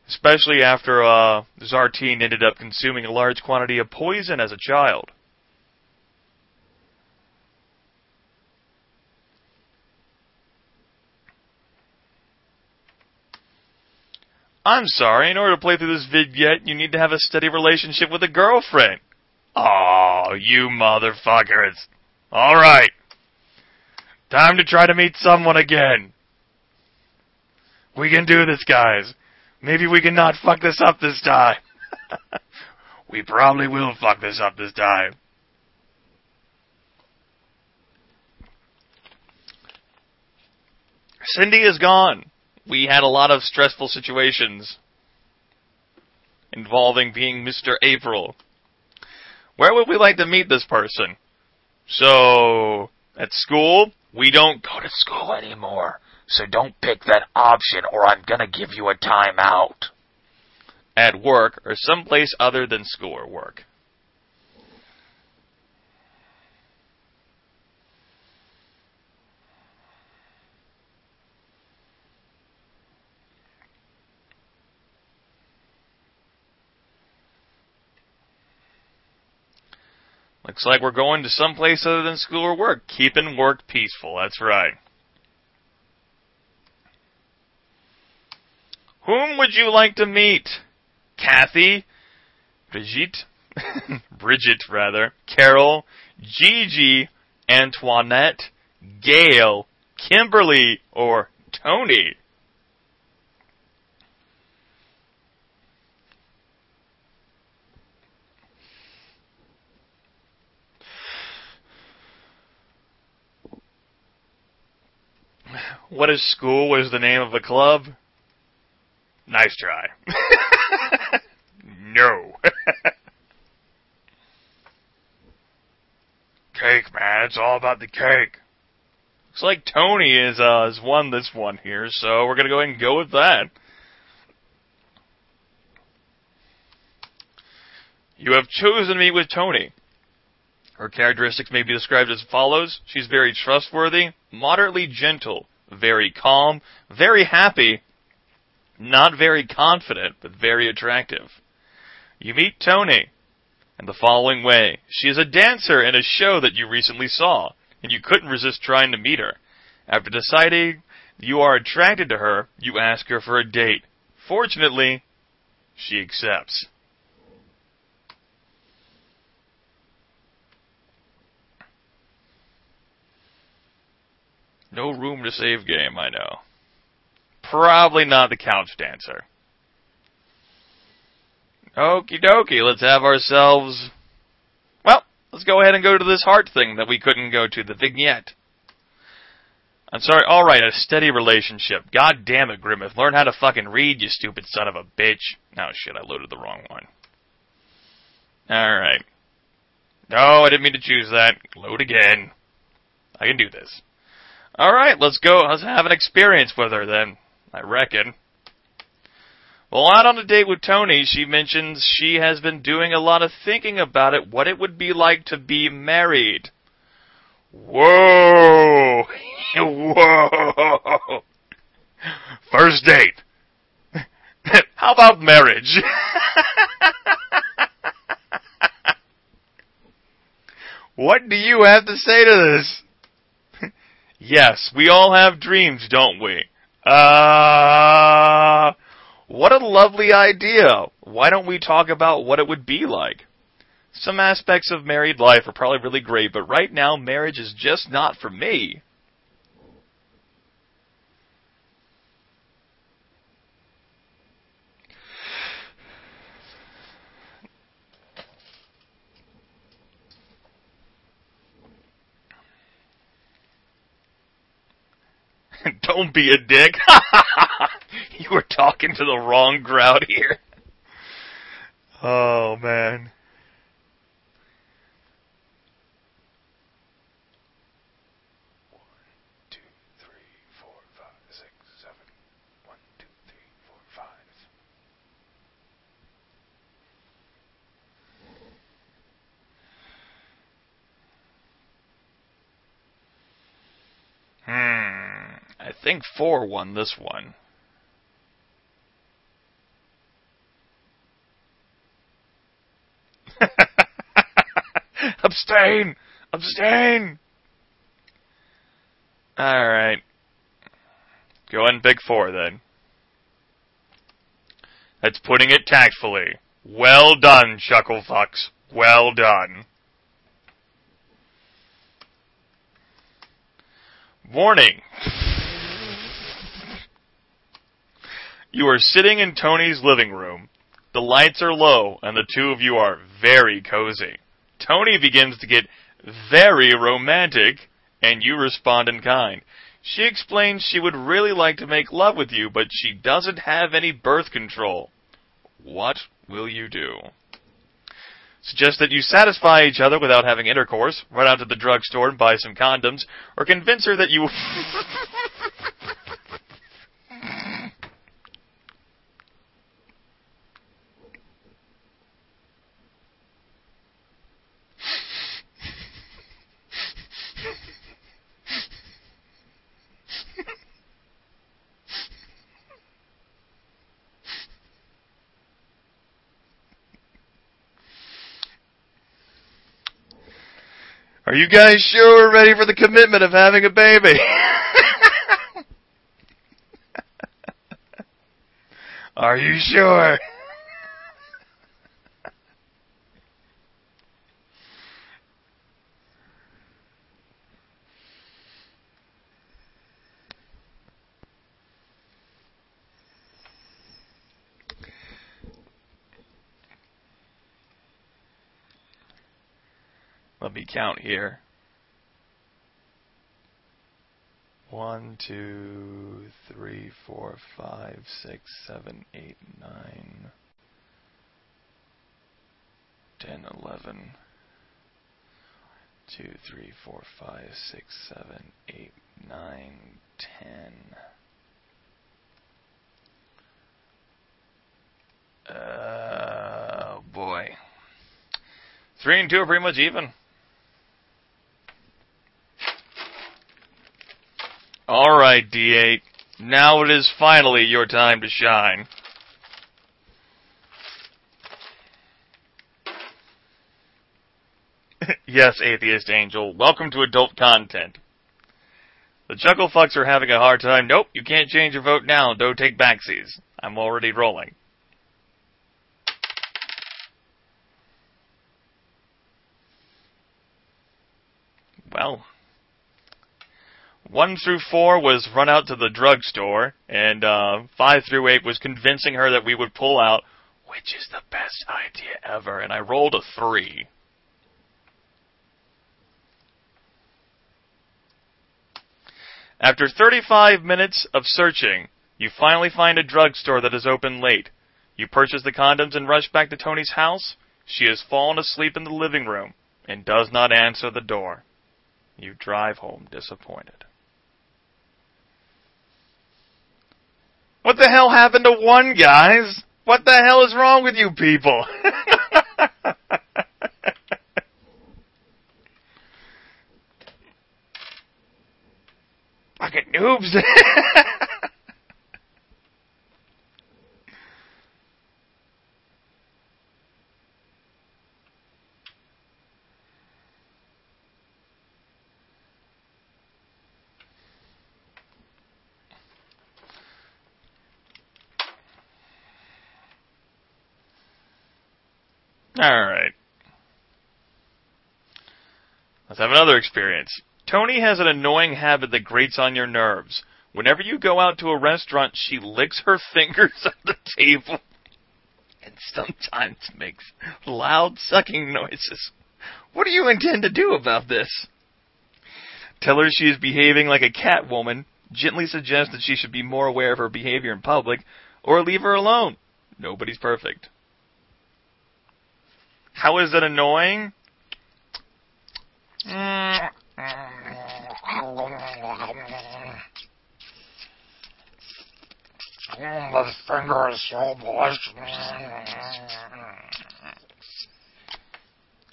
Especially after Zartine ended up consuming a large quantity of poison as a child. I'm sorry, in order to play through this vignette, you need to have a steady relationship with a girlfriend. Oh, you motherfuckers. Alright. Time to try to meet someone again. We can do this, guys. Maybe we can not fuck this up this time. We probably will fuck this up this time. Cindy is gone. We had a lot of stressful situations involving being Mr. April. Where would we like to meet this person? So, at school? We don't go to school anymore, so don't pick that option or I'm gonna give you a timeout. At work, or someplace other than school or work. Looks like we're going to someplace other than school or work. Keeping work peaceful, that's right. Whom would you like to meet? Kathy? Brigitte? Bridget, rather. Carol? Gigi? Antoinette? Gail? Kimberly? Or Tony? What is school? What is the name of a club? Nice try. No. Cake, man. It's all about the cake. Looks like Tony has won this one here, so we're going to go ahead and go with that. You have chosen to meet with Tony. Her characteristics may be described as follows. She's very trustworthy, moderately gentle, very calm, very happy, not very confident, but very attractive. You meet Tony in the following way. She is a dancer in a show that you recently saw, and you couldn't resist trying to meet her. After deciding you are attracted to her, you ask her for a date. Fortunately, she accepts. No room to save game, I know. Probably not the couch dancer. Okie dokie, let's have ourselves... Well, let's go ahead and go to this heart thing that we couldn't go to, the vignette. I'm sorry, alright, a steady relationship. God damn it, Grimith. Learn how to fucking read, you stupid son of a bitch. Oh shit, I loaded the wrong one. Alright. No, I didn't mean to choose that. Load again. I can do this. Alright, let's go. Let's have an experience with her then, I reckon. Well, out on a date with Tony, she mentions she has been doing a lot of thinking about it, what it would be like to be married. Whoa! Whoa! First date. How about marriage? What do you have to say to this? Yes, we all have dreams, don't we? What a lovely idea. Why don't we talk about what it would be like? Some aspects of married life are probably really great, but right now, marriage is just not for me. Don't be a dick. You were talking to the wrong crowd here. Oh, man. I think 4 won this one. Abstain! Abstain! Alright. Go ahead and pick 4 then. That's putting it tactfully. Well done, Chucklefucks. Well done. Warning. You are sitting in Tony's living room. The lights are low, and the two of you are very cozy. Tony begins to get very romantic, and you respond in kind. She explains she would really like to make love with you, but she doesn't have any birth control. What will you do? Suggest that you satisfy each other without having intercourse, run out to the drugstore and buy some condoms, or convince her that you... Are you guys sure we're ready for the commitment of having a baby? Are you sure? Let me count here. 1, 2, 3, 4, 5, 6, 7, 8, 9, 10, 11. 2, 3, 4, 5, 6, 7, 8, 9, 10. Oh boy. 3 and 2 are pretty much even. Alright, D8. Now it is finally your time to shine. Yes, Atheist Angel. Welcome to adult content. The Chucklefucks are having a hard time. Nope, you can't change your vote now. Don't take backsies. I'm already rolling. Well... 1 through 4 was run out to the drugstore, and 5 through 8 was convincing her that we would pull out, which is the best idea ever, and I rolled a 3. After 35 minutes of searching, you finally find a drugstore that is open late. You purchase the condoms and rush back to Tony's house. She has fallen asleep in the living room and does not answer the door. You drive home disappointed. What the hell happened to 1, guys? What the hell is wrong with you people? Fucking noobs. Alright. Let's have another experience. Tony has an annoying habit that grates on your nerves. Whenever you go out to a restaurant, she licks her fingers at the table and sometimes makes loud sucking noises. What do you intend to do about this? Tell her she is behaving like a cat woman, Gently suggest that she should be more aware of her behavior in public, or leave her alone. Nobody's perfect. How is that annoying? The finger is so moist.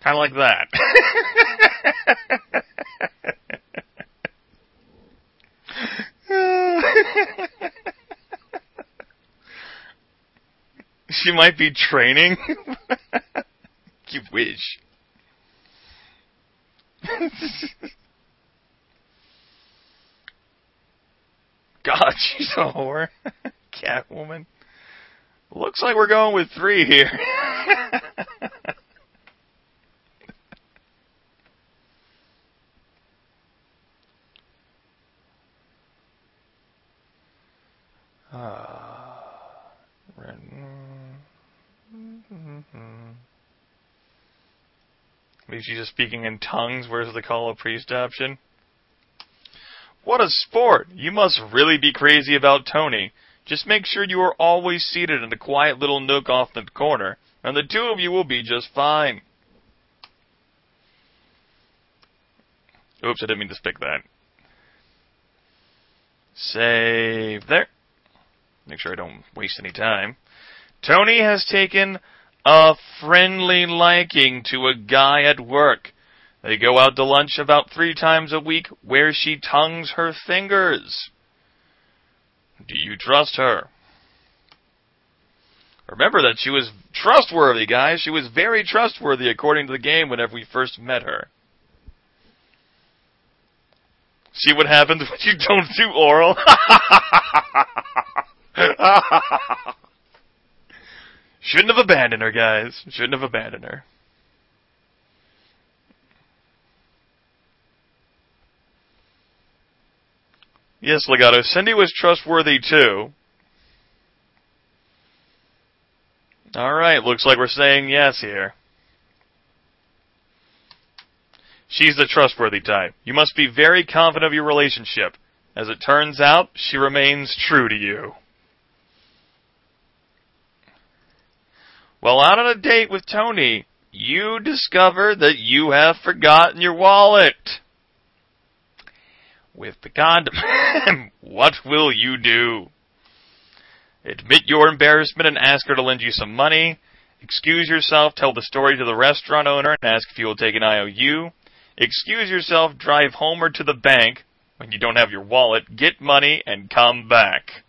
Kind of like that. She might be training. You wish. God, she's a whore. Catwoman. Looks like we're going with 3 here. Maybe she's just speaking in tongues. Where's the call a priest option? What a sport! You must really be crazy about Tony. Just make sure you are always seated in a quiet little nook off the corner, and the 2 of you will be just fine. Oops, I didn't mean to pick that. Save there. Make sure I don't waste any time. Tony has taken a friendly liking to a guy at work. They go out to lunch about 3 times a week, where she tongues her fingers. Do you trust her? Remember that she was trustworthy, guys. She was very trustworthy according to the game whenever we first met her. See what happens when you don't do oral? Shouldn't have abandoned her, guys. Shouldn't have abandoned her. Yes, Legato. Cindy was trustworthy, too. Alright, looks like we're saying yes here. She's the trustworthy type. You must be very confident of your relationship. As it turns out, she remains true to you. While out on a date with Tony, you discover that you have forgotten your wallet. With the condom, what will you do? Admit your embarrassment and ask her to lend you some money. Excuse yourself, tell the story to the restaurant owner and ask if he will take an IOU. Excuse yourself, drive home or to the bank when you don't have your wallet, get money, and come back.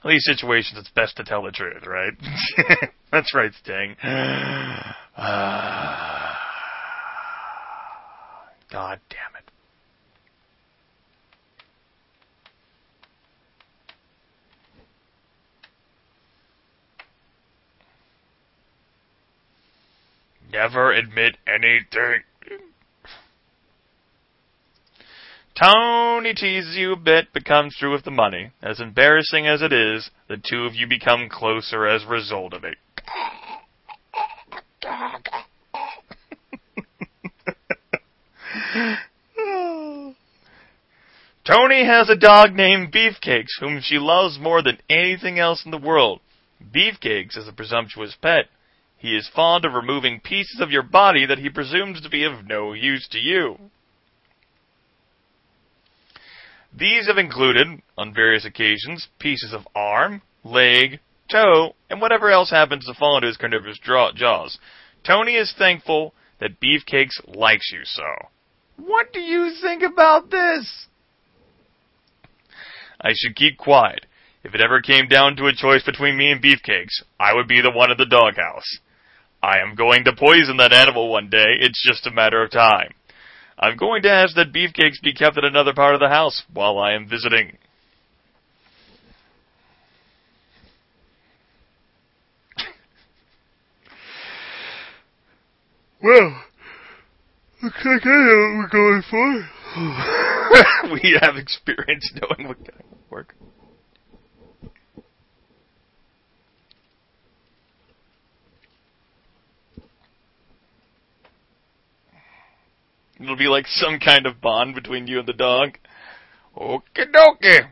In these situations, it's best to tell the truth, right? That's right, Sting. God damn it. Never admit anything. Tony teases you a bit, but comes through with the money. As embarrassing as it is, the 2 of you become closer as a result of it. Tony has a dog named Beefcakes, whom she loves more than anything else in the world. Beefcakes is a presumptuous pet. He is fond of removing pieces of your body that he presumes to be of no use to you. These have included, on various occasions, pieces of arm, leg, toe, and whatever else happens to fall into his carnivorous jaws. Tony is thankful that Beefcakes likes you so. What do you think about this? I should keep quiet. If it ever came down to a choice between me and Beefcakes, I would be the one in the doghouse. I am going to poison that animal one day. It's just a matter of time. I'm going to ask that Beefcakes be kept in another part of the house while I am visiting. Well, looks like I know what we're going for. We have experience knowing what kind of work. It'll be like some kind of bond between you and the dog. Okie dokie.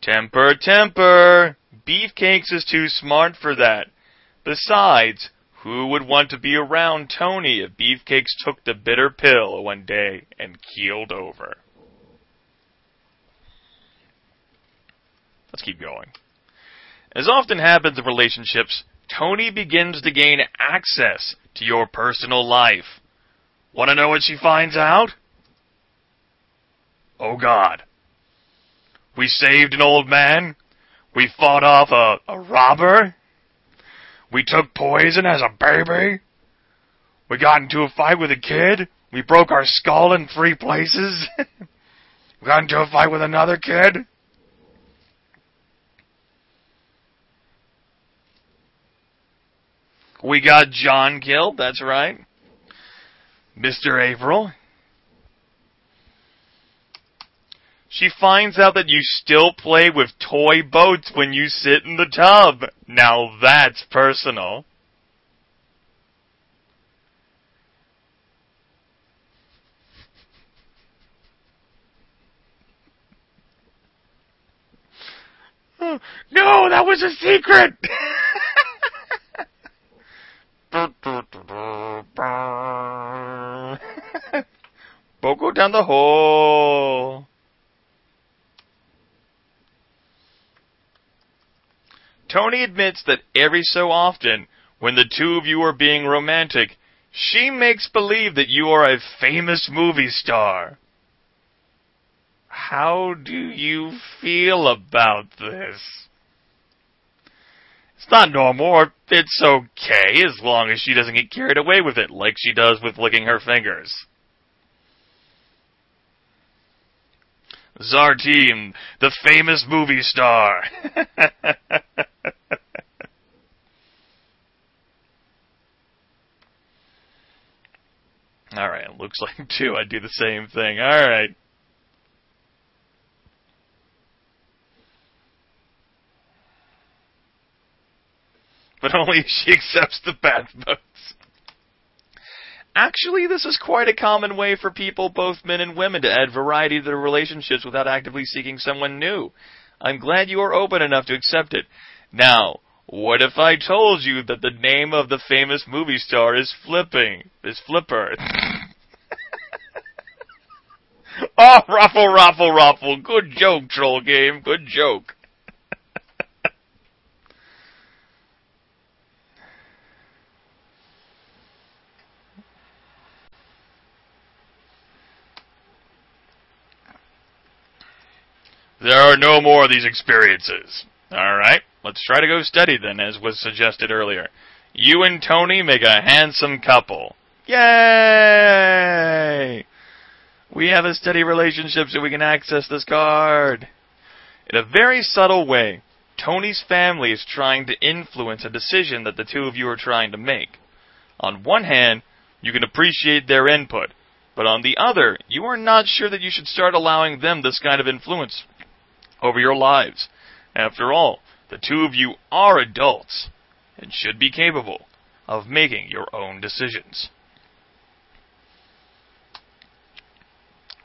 Temper, temper. Beefcakes is too smart for that. Besides, who would want to be around Tony if Beefcakes took the bitter pill one day and keeled over? Let's keep going. As often happens in relationships, Tony begins to gain access to your personal life. Want to know what she finds out? Oh God. We saved an old man. We fought off a robber. We took poison as a baby. We got into a fight with a kid. We broke our skull in 3 places. We got into a fight with another kid. We got John killed, that's right. Mr. April. She finds out that you still play with toy boats when you sit in the tub. Now that's personal. No, that was a secret! Boat go down the hole. Tony admits that every so often, when the two of you are being romantic, she makes believe that you are a famous movie star. How do you feel about this? It's not normal. It's okay as long as she doesn't get carried away with it, like she does with licking her fingers. Zartine, the famous movie star. Alright, looks like too. I do the same thing. Alright. But only if she accepts the bad votes. Actually, this is quite a common way for people, both men and women, to add variety to their relationships without actively seeking someone new. I'm glad you are open enough to accept it. Now, what if I told you that the name of the famous movie star is Flipper? Oh, ruffle. Good joke, Troll Game. Good joke. There are no more of these experiences. Alright, let's try to go steady then, as was suggested earlier. You and Tony make a handsome couple. Yay! We have a steady relationship so we can access this card. In a very subtle way, Tony's family is trying to influence a decision that the two of you are trying to make. On one hand, you can appreciate their input, but on the other, you are not sure that you should start allowing them this kind of influence over your lives. After all, the two of you are adults and should be capable of making your own decisions.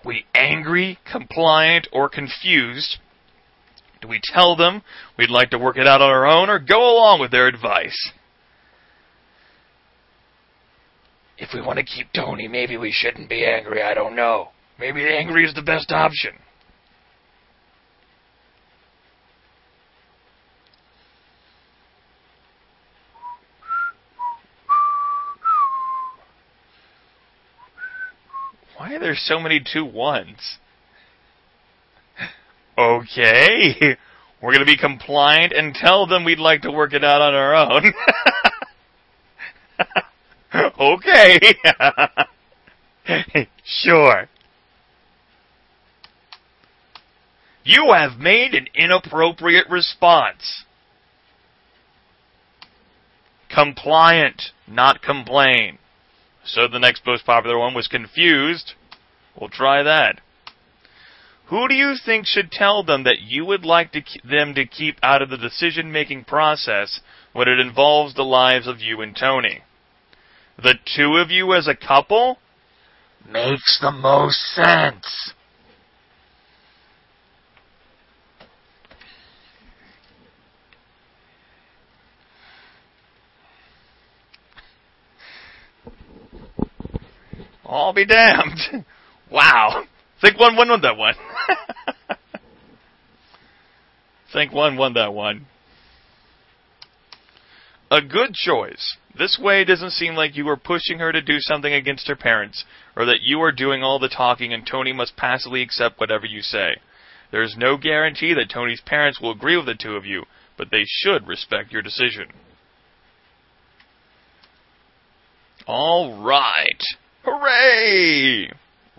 We angry, compliant, or confused? Do we tell them we'd like to work it out on our own or go along with their advice? If we want to keep Tony, maybe we shouldn't be angry, I don't know. Maybe angry is the best option. Why are there so many 2-1s? Okay. We're going to be compliant and tell them we'd like to work it out on our own. Okay. Sure. You have made an inappropriate response. Compliant, not complain. So the next most popular one was confused. We'll try that. Who do you think should tell them that you would like them to keep out of the decision-making process when it involves the lives of you and Tony? The two of you as a couple? Makes the most sense. I'll be damned. Wow. Think one won that one. Think one won that one. A good choice. This way it doesn't seem like you are pushing her to do something against her parents, or that you are doing all the talking and Tony must passively accept whatever you say. There is no guarantee that Tony's parents will agree with the two of you, but they should respect your decision. All right. Hooray!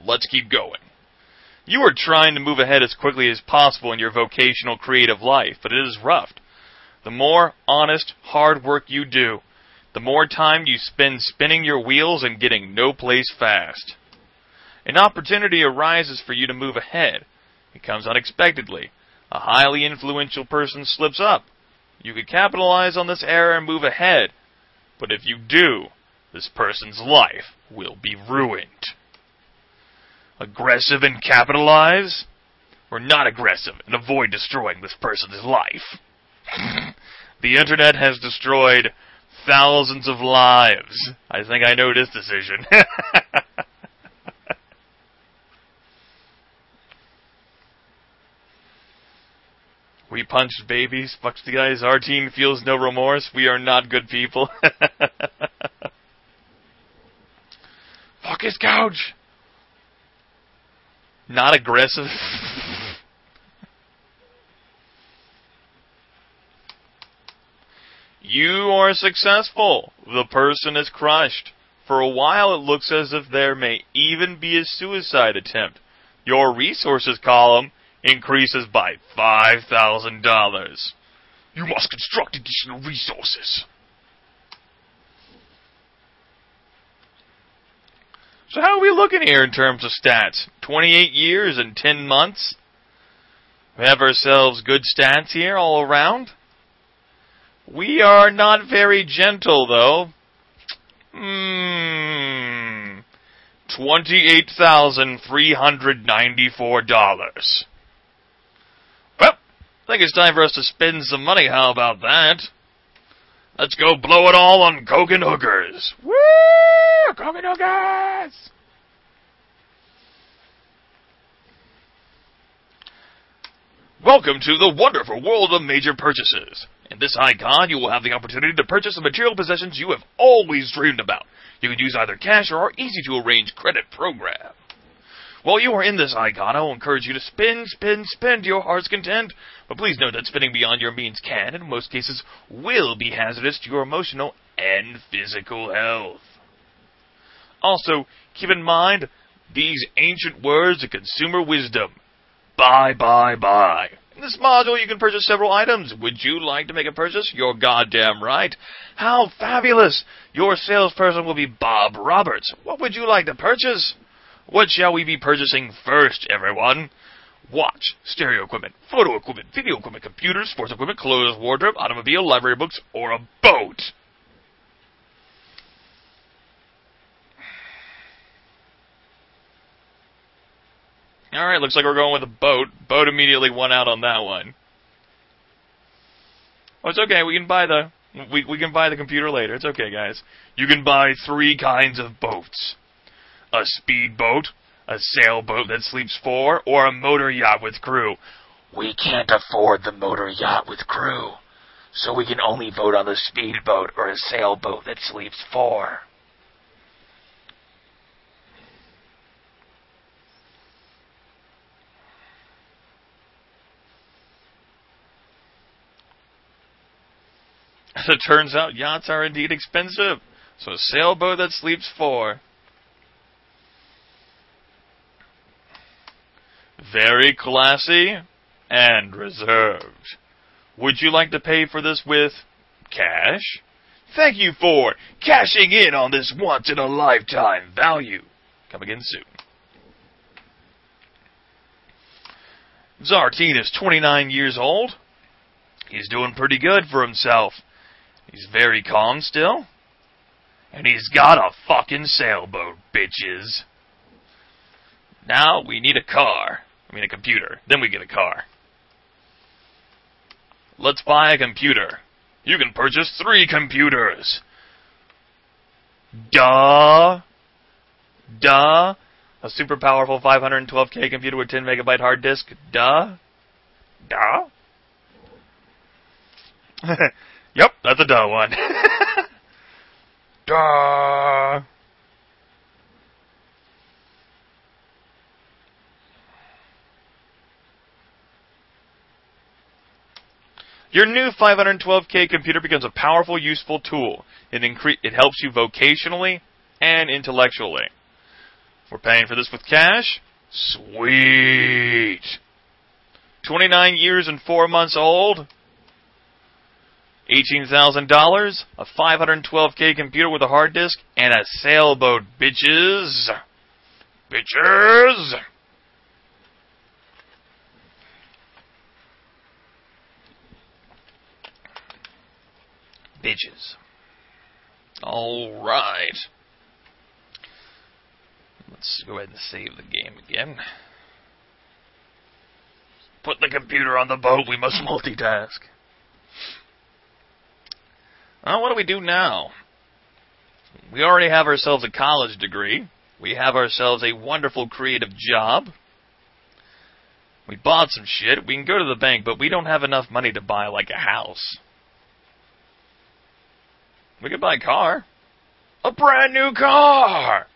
Let's keep going. You are trying to move ahead as quickly as possible in your vocational creative life, but it is rough. The more honest, hard work you do, the more time you spend spinning your wheels and getting no place fast. An opportunity arises for you to move ahead. It comes unexpectedly. A highly influential person slips up. You could capitalize on this error and move ahead. But if you do, this person's life will be ruined. Aggressive and capitalize? Or not aggressive and avoid destroying this person's life? The internet has destroyed thousands of lives. I think I know this decision. We punched babies, fucked the guys, our team feels no remorse, we are not good people. Fuck his couch! Not aggressive. You are successful. The person is crushed. For a while it looks as if there may even be a suicide attempt. Your resources column increases by $5,000. You must construct additional resources. So how are we looking here in terms of stats? 28 years and 10 months? We have ourselves good stats here all around. We are not very gentle, though. $28,394. Well, I think it's time for us to spend some money. How about that? Let's go blow it all on coke and hookers. Woo! Coke and hookers! Welcome to the wonderful world of major purchases. In this icon, you will have the opportunity to purchase the material possessions you have always dreamed about. You can use either cash or our easy-to-arrange credit program. While you are in this icon, I will encourage you to spend to your heart's content. But please note that spending beyond your means can, and in most cases, will be hazardous to your emotional and physical health. Also, keep in mind these ancient words of consumer wisdom. Buy, buy, buy. In this module, you can purchase several items. Would you like to make a purchase? You're goddamn right. How fabulous! Your salesperson will be Bob Roberts. What would you like to purchase? What shall we be purchasing first, everyone? Watch, stereo equipment, photo equipment, video equipment, computers, sports equipment, clothes, wardrobe, automobile, library books, or a boat. Alright, looks like we're going with a boat. Boat immediately won out on that one. Oh, it's okay, we can buy the computer later. It's okay, guys. You can buy 3 kinds of boats. A speedboat, a sailboat that sleeps 4, or a motor yacht with crew. We can't afford the motor yacht with crew, so we can only vote on the speedboat or a sailboat that sleeps 4. As it turns out, yachts are indeed expensive, so a sailboat that sleeps 4. Very classy and reserved. Would you like to pay for this with cash? Thank you for cashing in on this once-in-a-lifetime value. Come again soon. Zartine is 29 years old. He's doing pretty good for himself. He's very calm still. And he's got a fucking sailboat, bitches. Now we need a car. I mean a computer. Then we get a car. Let's buy a computer. You can purchase 3 computers. Duh. Duh. A super powerful 512K computer with 10 megabyte hard disk. Duh. Duh. Yep, that's a duh one. Duh. Your new 512K computer becomes a powerful, useful tool. It helps you vocationally and intellectually. We're paying for this with cash? Sweet. 29 years and 4 months old? $18,000, a 512K computer with a hard disk, and a sailboat, bitches. Bitches! Bitches. Alright. Let's go ahead and save the game again. Put the computer on the boat, we must multitask. What do we do now? We already have ourselves a college degree. We have ourselves a wonderful creative job. We bought some shit. We can go to the bank, but we don't have enough money to buy, like, a house. We could buy a car. A brand new car!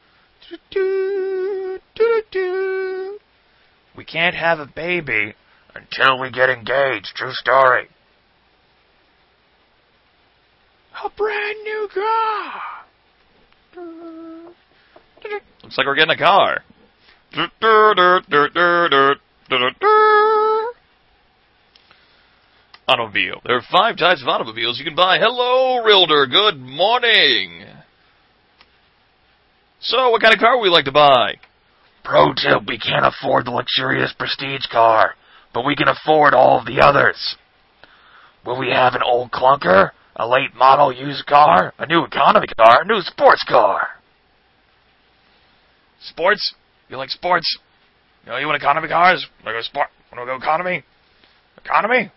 We can't have a baby until we get engaged. True story. A brand new car! Looks like we're getting a car. Automobile. There are 5 types of automobiles you can buy. Hello, Realtor. Good morning. So, what kind of car would we like to buy? Pro tip, we can't afford the luxurious prestige car, but we can afford all of the others. Will we have an old clunker, a late model used car, a new economy car, a new sports car? Sports? You like sports? You know, you want economy cars? Want to go sport? Want to go economy? Economy?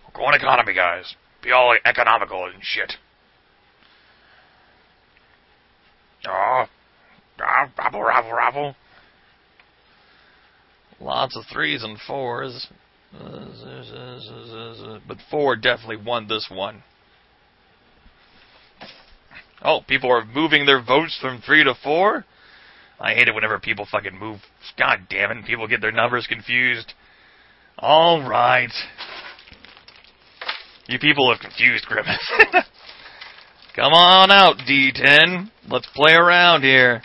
We're going economy, guys. Be all economical and shit. Oh, rabble, rabble, rabble. Lots of 3s and 4s. But 4 definitely won this one. Oh, people are moving their votes from 3 to 4? I hate it whenever people fucking move. God damn it, people get their numbers confused. Alright. You people have confused Grimith. Come on out, D10. Let's play around here.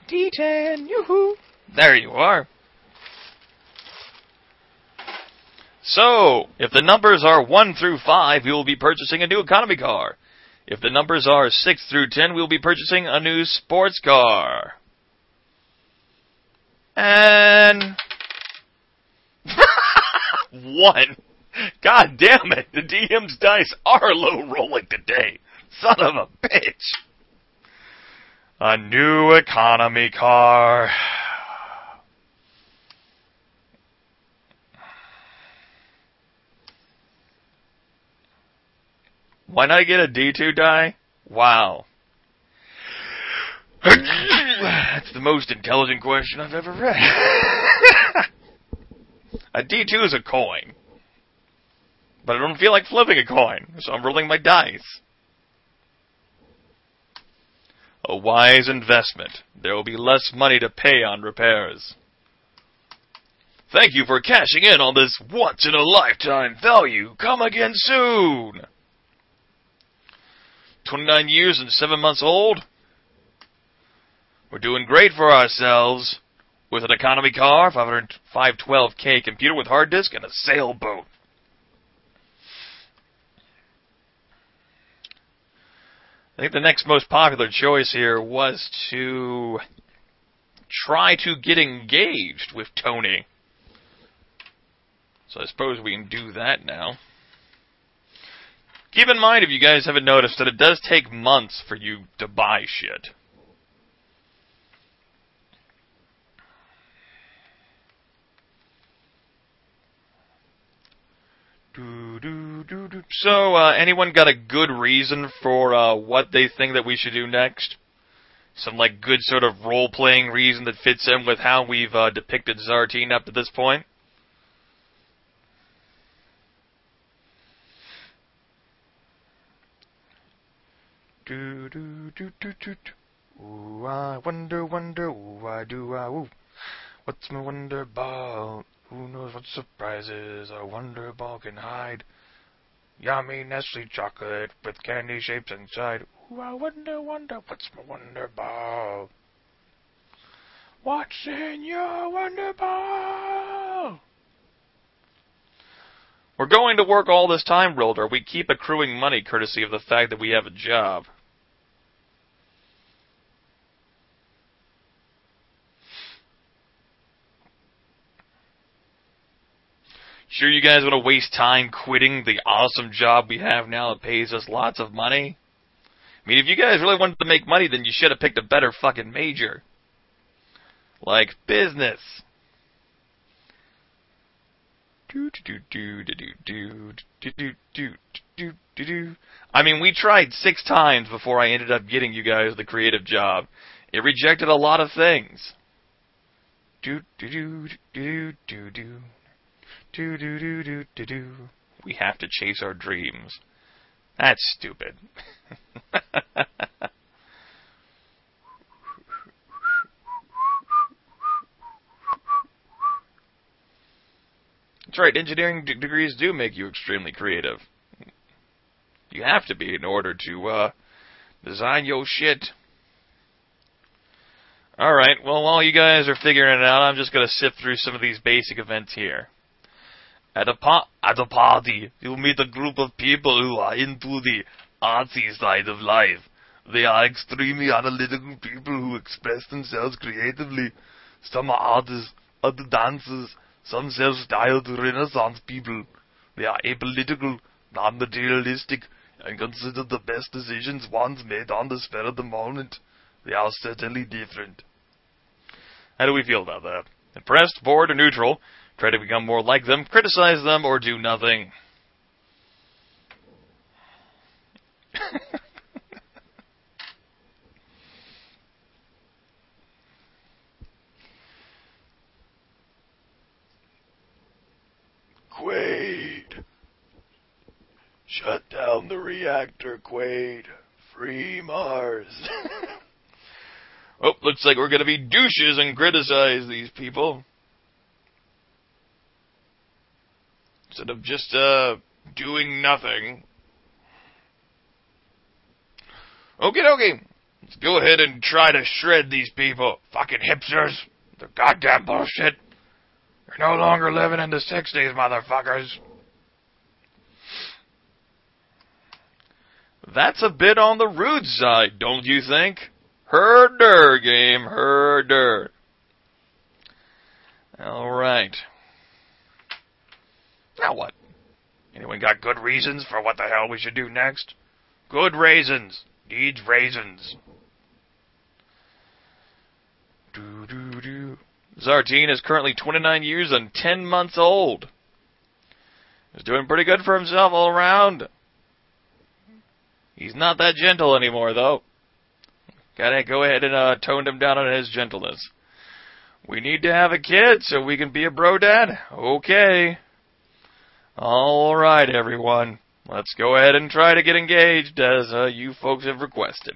D10, yoo-hoo. There you are. So, if the numbers are 1 through 5, we will be purchasing a new economy car. If the numbers are 6 through 10, we will be purchasing a new sports car. And... 1. God damn it, the DM's dice are low rolling today. Son of a bitch. A new economy car. Why not get a D2 die? Wow. That's the most intelligent question I've ever read. A D2 is a coin. But I don't feel like flipping a coin, so I'm rolling my dice. A wise investment. There will be less money to pay on repairs. Thank you for cashing in on this once-in-a-lifetime value. Come again soon. 29 years and 7 months old. We're doing great for ourselves with an economy car, 512K computer with hard disk, and a sailboat. I think the next most popular choice here was to try to get engaged with Tony. So I suppose we can do that now. Keep in mind, if you guys haven't noticed, that it does take months for you to buy shit. So, anyone got a good reason for what they think that we should do next? Some, like, good sort of role-playing reason that fits in with how we've depicted Zartine up to this point? Ooh, I wonder, ooh, I do, ooh. What's my wonder ball? Who knows what surprises a wonder ball can hide? Yummy Nestle chocolate with candy shapes inside. Ooh, I wonder, what's my wonder ball? What's in your wonder ball? We're going to work all this time, Rilder. We keep accruing money courtesy of the fact that we have a job. Sure you guys want to waste time quitting the awesome job we have now that pays us lots of money? I mean, if you guys really wanted to make money, then you should have picked a better fucking major. Like, business. I mean, we tried 6 times before I ended up getting you guys the creative job. It rejected a lot of things. We have to chase our dreams. That's stupid. That's right, engineering degrees do make you extremely creative. You have to be in order to design your shit. Alright, well, while you guys are figuring it out, I'm just going to sift through some of these basic events here. At a party, you'll meet a group of people who are into the artsy side of life. They are extremely analytical people who express themselves creatively. Some are artists, other dancers, some self-styled Renaissance people. They are apolitical, non-materialistic, and consider the best decisions once made on the spur of the moment. They are certainly different. How do we feel about that? Impressed, bored, or neutral? Try to become more like them, criticize them, or do nothing. Quaid. Shut down the reactor, Quaid. Free Mars. Oh, looks like we're going to be douches and criticize these people. Instead of just, doing nothing. Okay. Let's go ahead and try to shred these people. Fucking hipsters. They're goddamn bullshit. You're no longer living in the 60s, motherfuckers. That's a bit on the rude side, don't you think? Herder, game, herder. Alright. Now what? Anyone got good reasons for what the hell we should do next? Good raisins. Needs raisins. Zartine is currently 29 years and 10 months old. He's doing pretty good for himself all around. He's not that gentle anymore, though. Gotta go ahead and tone him down on his gentleness. We need to have a kid so we can be a bro dad? Okay. Alright, everyone. Let's go ahead and try to get engaged, as you folks have requested.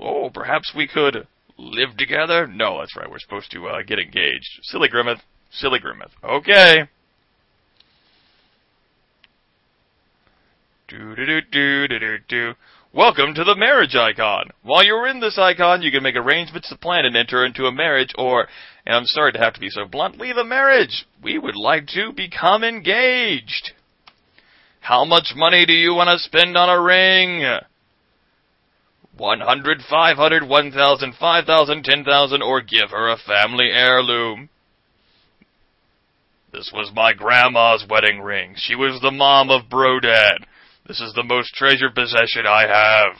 Oh, perhaps we could live together? No, that's right, we're supposed to get engaged. Silly Grimith. Silly Grimith. Okay. Welcome to the marriage icon. While you're in this icon, you can make arrangements to plan and enter into a marriage, or, and I'm sorry to have to be so blunt, leave a marriage. We would like to become engaged. How much money do you want to spend on a ring? 100, 500, 1,000, 5,000, 10,000, or give her a family heirloom. This was my grandma's wedding ring. She was the mom of Brodad. This is the most treasured possession I have.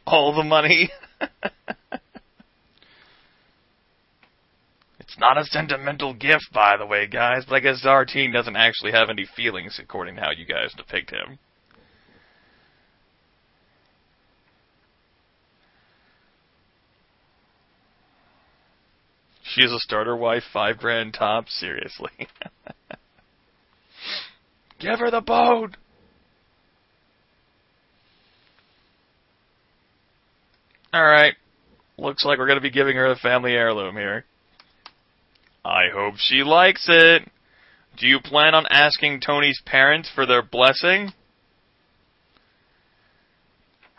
All the money. It's not a sentimental gift, by the way, guys, but I guess Zartine doesn't actually have any feelings, according to how you guys depict him. She is a starter wife, $5,000 top, seriously. Give her the boat! Alright, looks like we're going to be giving her a family heirloom here. I hope she likes it. Do you plan on asking Tony's parents for their blessing?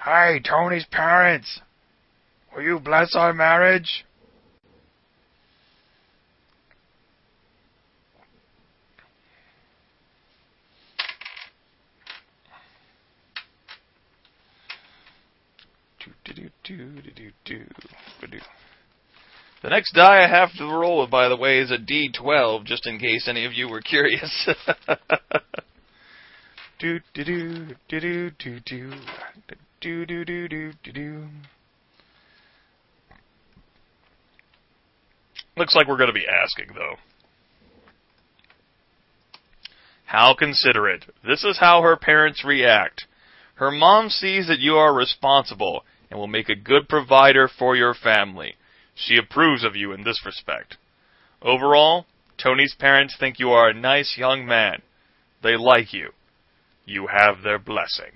Hey, Tony's parents, will you bless our marriage? The next die I have to roll with, by the way, is a D12, just in case any of you were curious. Looks like we're going to be asking, though. How considerate. This is how her parents react. Her mom sees that you are responsible and will make a good provider for your family. She approves of you in this respect. Overall, Tony's parents think you are a nice young man. They like you. You have their blessing.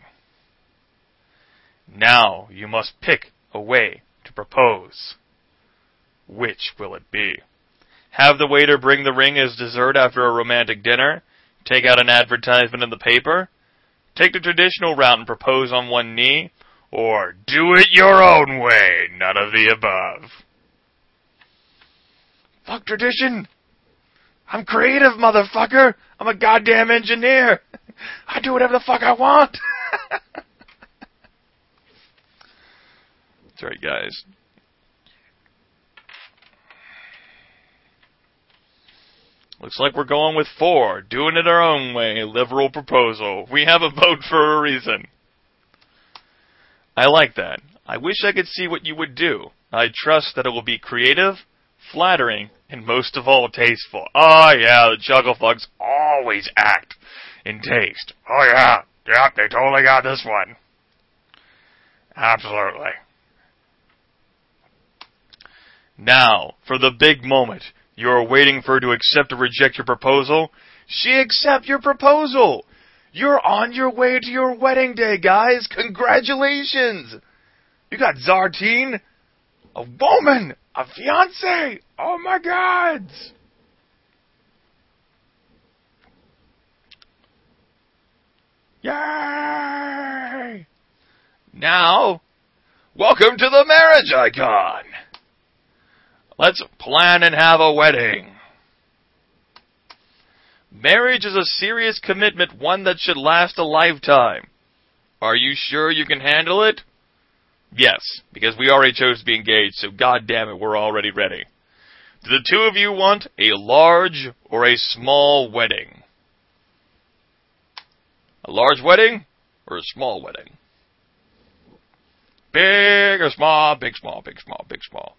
Now you must pick a way to propose. Which will it be? Have the waiter bring the ring as dessert after a romantic dinner? Take out an advertisement in the paper? Take the traditional route and propose on one knee? Or do it your own way? None of the above. Fuck tradition. I'm creative, motherfucker. I'm a goddamn engineer. I do whatever the fuck I want. That's right, guys. Looks like we're going with 4. Doing it our own way. Liberal proposal. We have a vote for a reason. I like that. I wish I could see what you would do. I trust that it will be creative, flattering, and most of all, tasteful. Oh yeah, the Chucklefucks always act in taste. Oh yeah. Yep, they totally got this one. Absolutely. Now, for the big moment. You are waiting for her to accept or reject your proposal. She accepts your proposal. You're on your way to your wedding day, guys. Congratulations. You got Zartine, a woman, a fiancé. Oh my God. Yay. Now, welcome to the marriage icon. Let's plan and have a wedding. Marriage is a serious commitment, one that should last a lifetime. Are you sure you can handle it? Yes, because we already chose to be engaged, so God damn it, we're already ready. Do the two of you want a large or a small wedding? A large wedding or a small wedding? Big or small, big, small, big, small, big, small.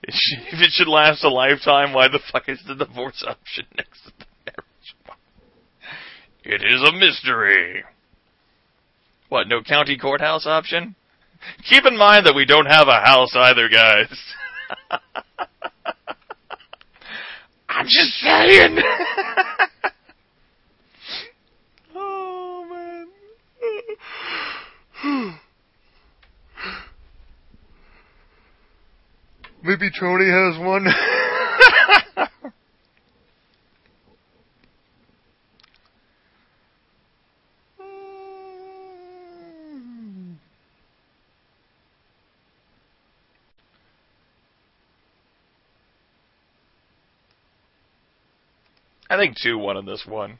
If it should last a lifetime, why the fuck is the divorce option next to the marriage one? It is a mystery. What, no county courthouse option? Keep in mind that we don't have a house either, guys. I'm just saying. Oh, man. Maybe Tony has one. I think 2 won on this one.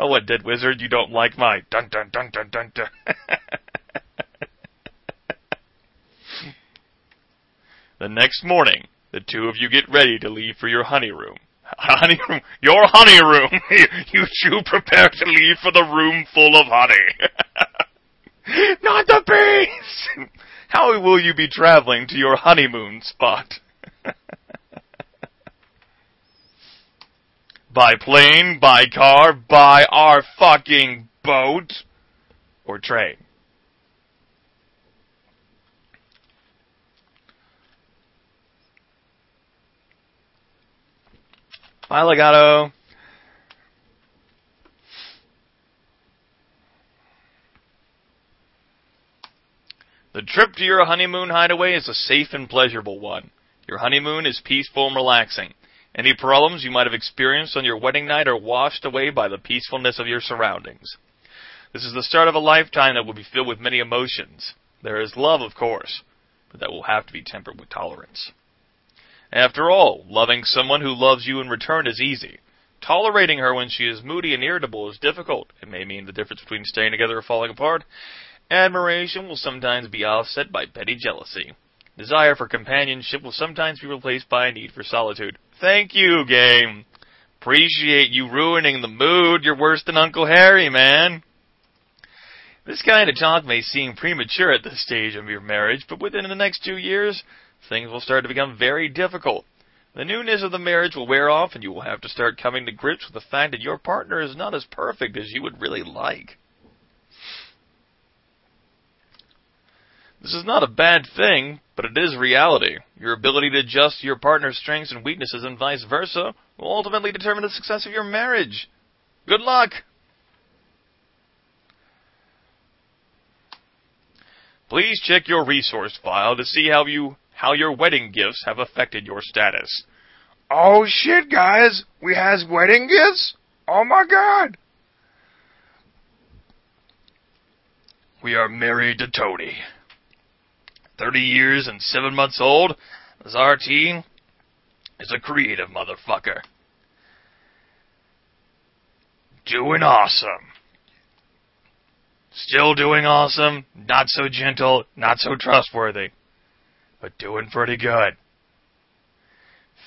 Oh, what, dead wizard? You don't like my dun dun dun dun dun dun. The next morning, the two of you get ready to leave for your honeyroom. Honeyroom? Your honeyroom! You two prepare to leave for the room full of honey. Not the bees! How will you be traveling to your honeymoon spot? By plane, by car, by our fucking boat, or train? Bye, Legato. The trip to your honeymoon hideaway is a safe and pleasurable one. Your honeymoon is peaceful and relaxing. Any problems you might have experienced on your wedding night are washed away by the peacefulness of your surroundings. This is the start of a lifetime that will be filled with many emotions. There is love, of course, but that will have to be tempered with tolerance. After all, loving someone who loves you in return is easy. Tolerating her when she is moody and irritable is difficult. It may mean the difference between staying together or falling apart. Admiration will sometimes be offset by petty jealousy. Desire for companionship will sometimes be replaced by a need for solitude. Thank you, game. Appreciate you ruining the mood. You're worse than Uncle Harry, man. This kind of talk may seem premature at this stage of your marriage, but within the next 2 years, things will start to become very difficult. The newness of the marriage will wear off, and you will have to start coming to grips with the fact that your partner is not as perfect as you would really like. This is not a bad thing, but it is reality. Your ability to adjust to your partner's strengths and weaknesses and vice versa will ultimately determine the success of your marriage. Good luck! Please check your resource file to see how your wedding gifts have affected your status. Oh shit, guys! We has wedding gifts? Oh my god! We are married to Tony. 30 years and 7 months old, Zartine is a creative motherfucker. Doing awesome. Still doing awesome, not so gentle, not so trustworthy, but doing pretty good.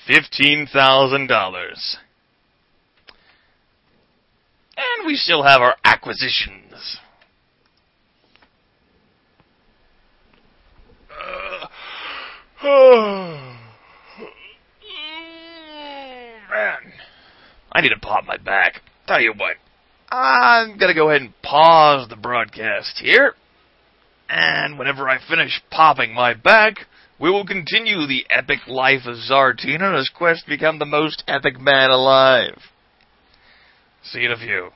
$15,000. And we still have our acquisitions. Oh, man. I need to pop my back. Tell you what, I'm going to go ahead and pause the broadcast here. And whenever I finish popping my back, we will continue the epic life of Zartine on his quest to become the most epic man alive. See you in a few.